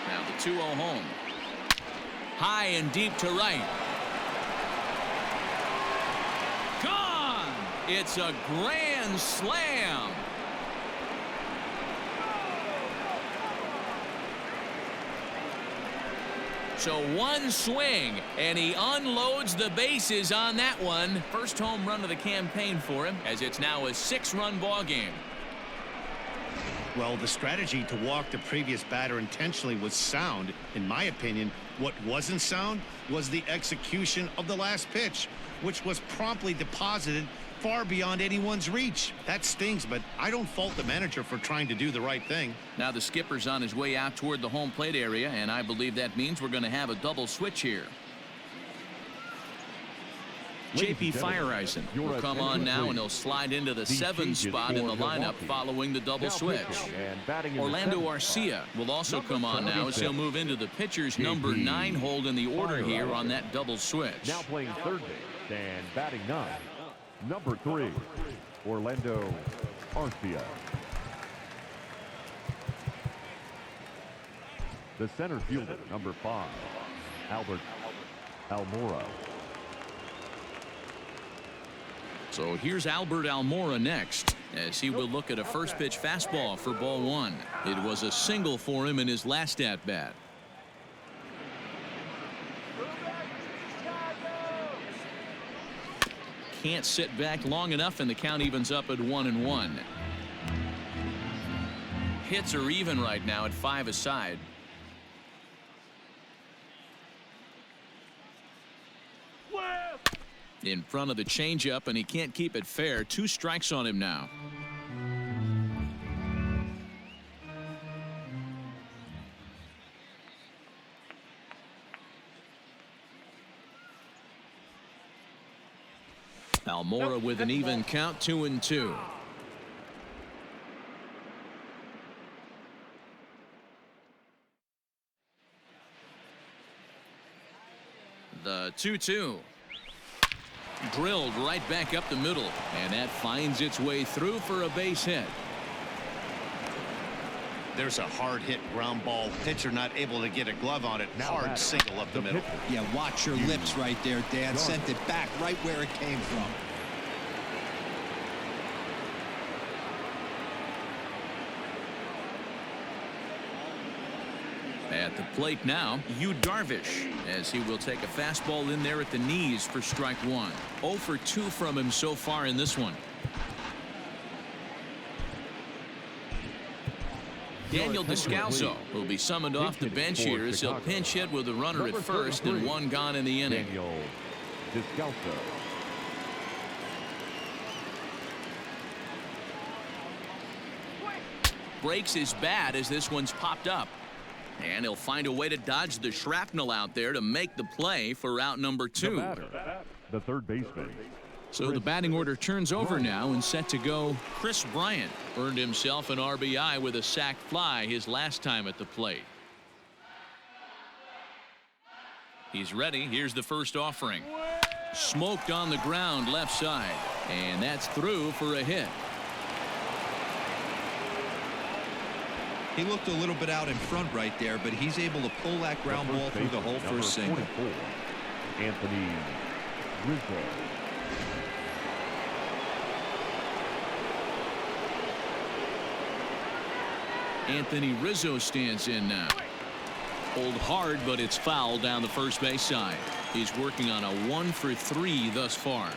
Now the 2-0 home. High and deep to right. Gone! It's a grand slam. So one swing, and he unloads the bases on that one. First home run of the campaign for him, as it's now a 6-run ball game. Well, the strategy to walk the previous batter intentionally was sound. In my opinion, what wasn't sound was the execution of the last pitch, which was promptly deposited far beyond anyone's reach. That stings, but I don't fault the manager for trying to do the right thing. Now the skipper's on his way out toward the home plate area, and I believe that means we're going to have a double switch here. J.P. Fireisen will come on now, and he'll slide into the 7 spot in the lineup following the double switch. Orlando Arcia will also come on now, as he'll move into the pitcher's number 9 hold in the order here on that double switch. Now playing third base and batting 9, number 3, Orlando Arcia. The center fielder, number 5, Albert Almora. So here's Albert Almora next, as he will look at a first pitch fastball for ball 1. It was a single for him in his last at-bat. Can't sit back long enough, and the count evens up at 1-1. Hits are even right now at 5 aside. In front of the changeup, and he can't keep it fair. 2 strikes on him now. Almora with an even count, 2-2. The 2-2. Drilled right back up the middle, and that finds its way through for a base hit. There's a hard hit ground ball. Pitcher not able to get a glove on it. Hard single up the middle. Yeah, watch your lips right there, Dan. Sent it back right where it came from. At the plate now, Yu Darvish, as he will take a fastball in there at the knees for strike 1. 0 for 2 from him so far in this one. Daniel Descalso will be summoned off the bench here, as he'll pinch hit with a runner at first and 1 gone in the inning. Daniel Descalso. Breaks his bat as this one's popped up. And he'll find a way to dodge the shrapnel out there to make the play for out number 2. The third baseman. So the batting order turns over now, and set to go Chris Bryant. Earned himself an RBI with a sac fly his last time at the plate. He's ready. Here's the first offering. Smoked on the ground left side, and that's through for a hit. He looked a little bit out in front right there, but he's able to pull that ground ball through the hole for a single. 44, Anthony Rizzo. Anthony Rizzo stands in now. Pulled hard, but it's foul down the first base side. He's working on a 1 for 3 thus far.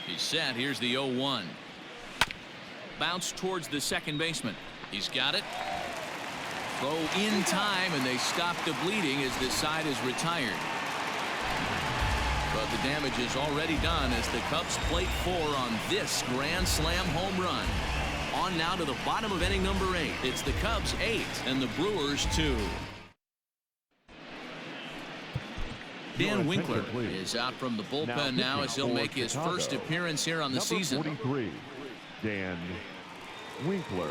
He's set. Here's the 0-1. Bounce towards the second baseman. He's got it. Throw in time, and they stop the bleeding as this side is retired. But the damage is already done as the Cubs plate 4 on this grand slam home run. On now to the bottom of inning number 8. It's the Cubs 8 and the Brewers 2. Dan Winkler is out from the bullpen now as he'll make his first appearance here on the season. 43, Dan Winkler.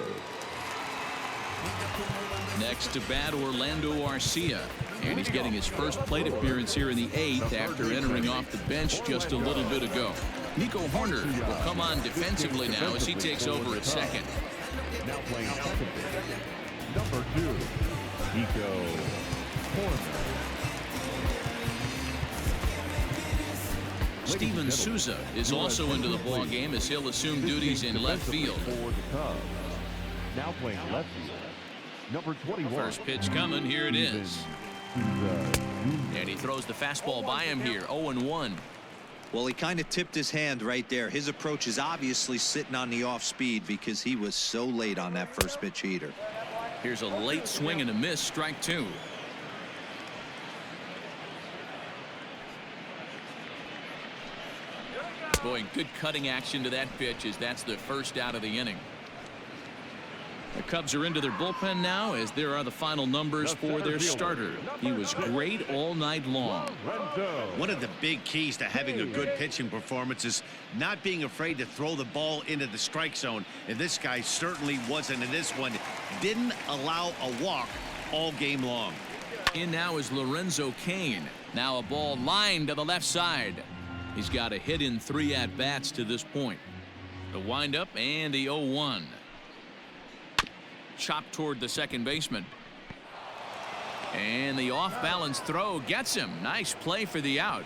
Next to bat, Orlando Arcia, and he's getting his first plate appearance here in the 8th after entering off the bench just a little bit ago. Nico Horner will come on defensively now as he takes over at second. Now playing second base, number 2, Nico Horner. Steven Souza is also into the ball game as he'll assume duties in left field. For the Cubs. Now playing left field, number 21. First pitch coming. Here it is. And he throws the fastball by him here. 0-1. Well, he kind of tipped his hand right there. His approach is obviously sitting on the off speed because he was so late on that first pitch heater. Here's a late swing and a miss. Strike 2. Boy, good cutting action to that pitch as that's the first out of the inning. The Cubs are into their bullpen now as there are the final numbers for their starter. He was great all night long. One of the big keys to having a good pitching performance is not being afraid to throw the ball into the strike zone. And this guy certainly wasn't in this one. Didn't allow a walk all game long. In now is Lorenzo Cain. Now a ball lined to the left side. He's got a hit in 3 at-bats to this point. The windup and the 0-1. Chopped toward the second baseman. And the off-balance throw gets him. Nice play for the out.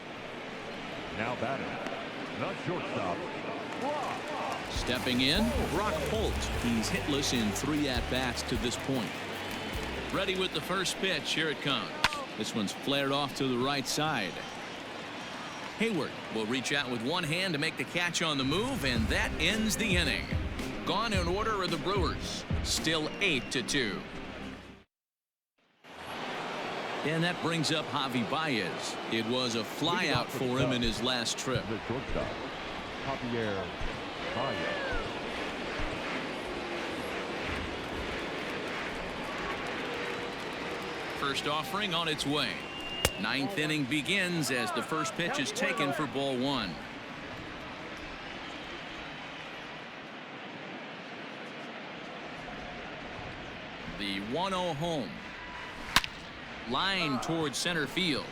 Now batting, the shortstop. Stepping in, Brock Holt. He's hitless in 3 at-bats to this point. Ready with the first pitch. Here it comes. This one's flared off to the right side. Hayward will reach out with one hand to make the catch on the move, and that ends the inning. Gone in order are the Brewers. Still 8-2. And that brings up Javi Baez. It was a flyout for him in his last trip. The shortstop, Javier Baez. First offering on its way. 9th inning begins as the first pitch is taken for ball 1. The 1-0 home. Line towards center field.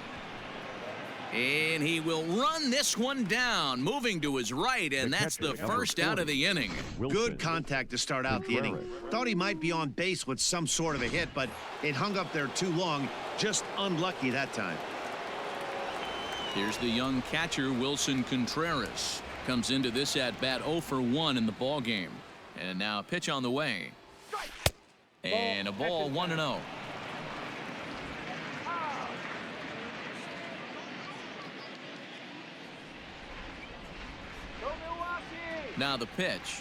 And he will run this one down, moving to his right, and that's the first out of the inning. Good contact to start out the inning. Thought he might be on base with some sort of a hit, but it hung up there too long. Just unlucky that time. Here's the young catcher, Wilson Contreras. Comes into this at-bat 0 for 1 in the ball game. And now a pitch on the way. And a ball 1-0. Now the pitch.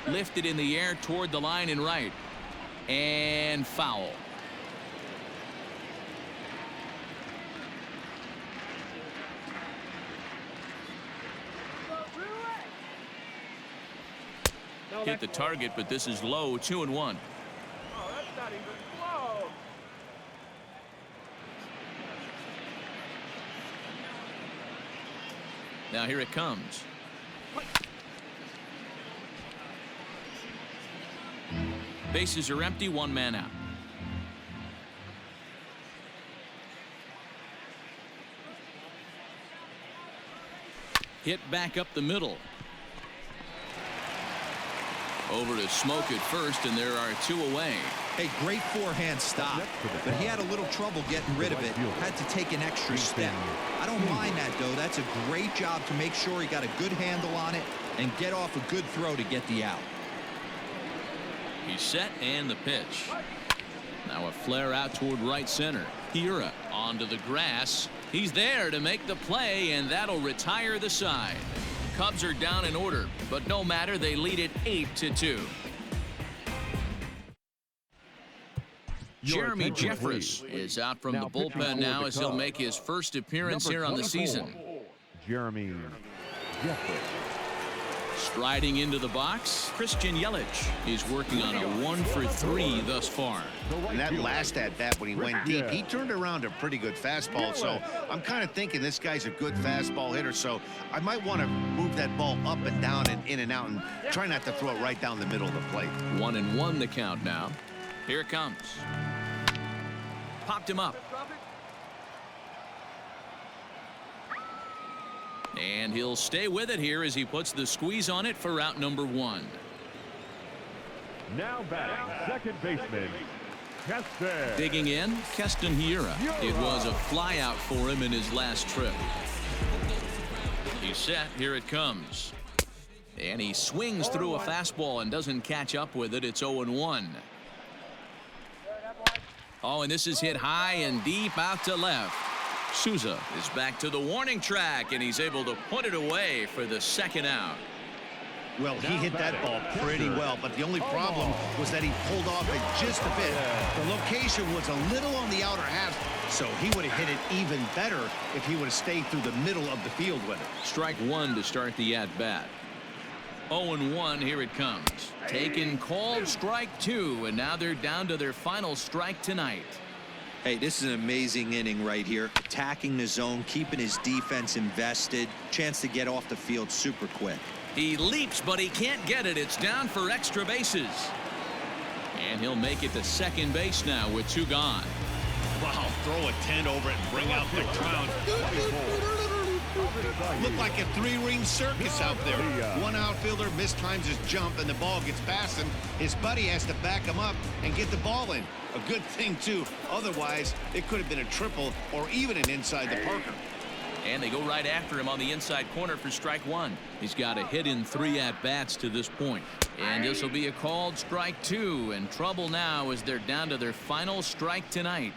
Lifted in the air toward the line and right. And foul. Hit the target, but this is low. 2-1. Oh, that's not even close. Now here it comes. Bases are empty, 1 man out. Hit back up the middle. Over to Smoke at first, and there are 2 away. Hey, great forehand stop, but he had a little trouble getting rid of it. Had to take an extra step. I don't mind that, though. That's a great job to make sure he got a good handle on it and get off a good throw to get the out. He's set, and the pitch. Now a flare out toward right center. Hira onto the grass. He's there to make the play, and that'll retire the side. Cubs are down in order, but no matter, they lead it 8-2. Jeremy Jeffress is out from the bullpen now as he'll make his first appearance here on the season. Jeremy Jeffress. Striding into the box, Christian Yelich is working on a 1 for 3 thus far. And that last at-bat when he went deep, he turned around a pretty good fastball. So I'm kind of thinking this guy's a good fastball hitter. So I might want to move that ball up and down and in and out and try not to throw it right down the middle of the plate. 1-1 the count now. Here it comes. Popped him up. And he'll stay with it here as he puts the squeeze on it for out number 1. Now batting, second baseman, Keston. Digging in, Keston Hiura. It was a fly out for him in his last trip. He's set. Here it comes. And he swings through a fastball and doesn't catch up with it. It's 0-1. Oh, and this is hit high and deep out to left. Souza is back to the warning track, and he's able to put it away for the second out. Well, he hit that ball pretty well, but the only problem was that he pulled off it just a bit. The location was a little on the outer half, so he would have hit it even better if he would have stayed through the middle of the field with it. Strike 1 to start the at-bat. 0-1, here it comes. Taken, called, strike 2, and now they're down to their final strike tonight. Hey, this is an amazing inning right here. Attacking the zone, keeping his defense invested. Chance to get off the field super quick. He leaps, but he can't get it. It's down for extra bases. And he'll make it to second base now with 2 gone. Wow, throw a tent over it and bring out the crowd. Looked like a 3-ring circus out there. One outfielder mistimes his jump and the ball gets past him. His buddy has to back him up and get the ball in. A good thing, too. Otherwise, it could have been a triple or even an inside the Parker. And they go right after him on the inside corner for strike 1. He's got a hit in 3 at-bats to this point. And this will be a called strike 2. And trouble now as they're down to their final strike tonight.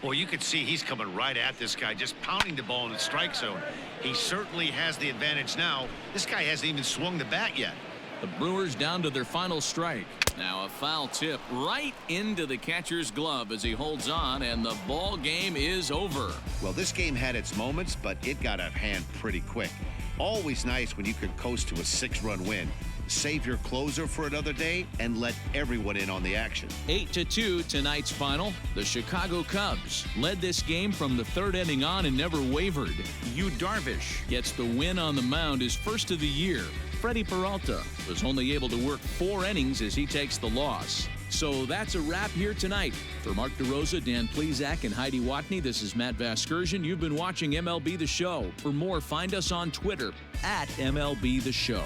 Well, you could see he's coming right at this guy, just pounding the ball in the strike zone. He certainly has the advantage now. This guy hasn't even swung the bat yet. The Brewers down to their final strike. Now a foul tip right into the catcher's glove as he holds on, and the ball game is over. Well, this game had its moments, but it got out of hand pretty quick. Always nice when you could coast to a 6-run win. Save your closer for another day and let everyone in on the action. 8-2 tonight's final. The Chicago Cubs led this game from the 3rd inning on and never wavered. Yu Darvish gets the win on the mound, his first of the year. Freddie Peralta was only able to work 4 innings as he takes the loss. So that's a wrap here tonight. For Mark DeRosa, Dan Plesac, and Heidi Watney, this is Matt Vasgersian. You've been watching MLB The Show. For more, find us on Twitter at MLB The Show.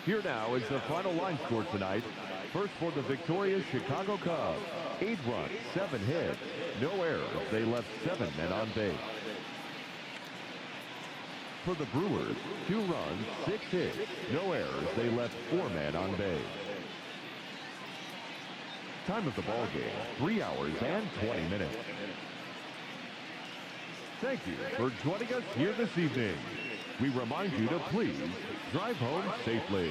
Here now is the final line score tonight. First for the victorious Chicago Cubs. 8 runs, 7 hits, no errors. They left 7 men on base. For the Brewers, 2 runs, 6 hits, no errors. They left 4 men on base. Time of the ball game, 3 hours and 20 minutes. Thank you for joining us here this evening. We remind you to please drive home safely.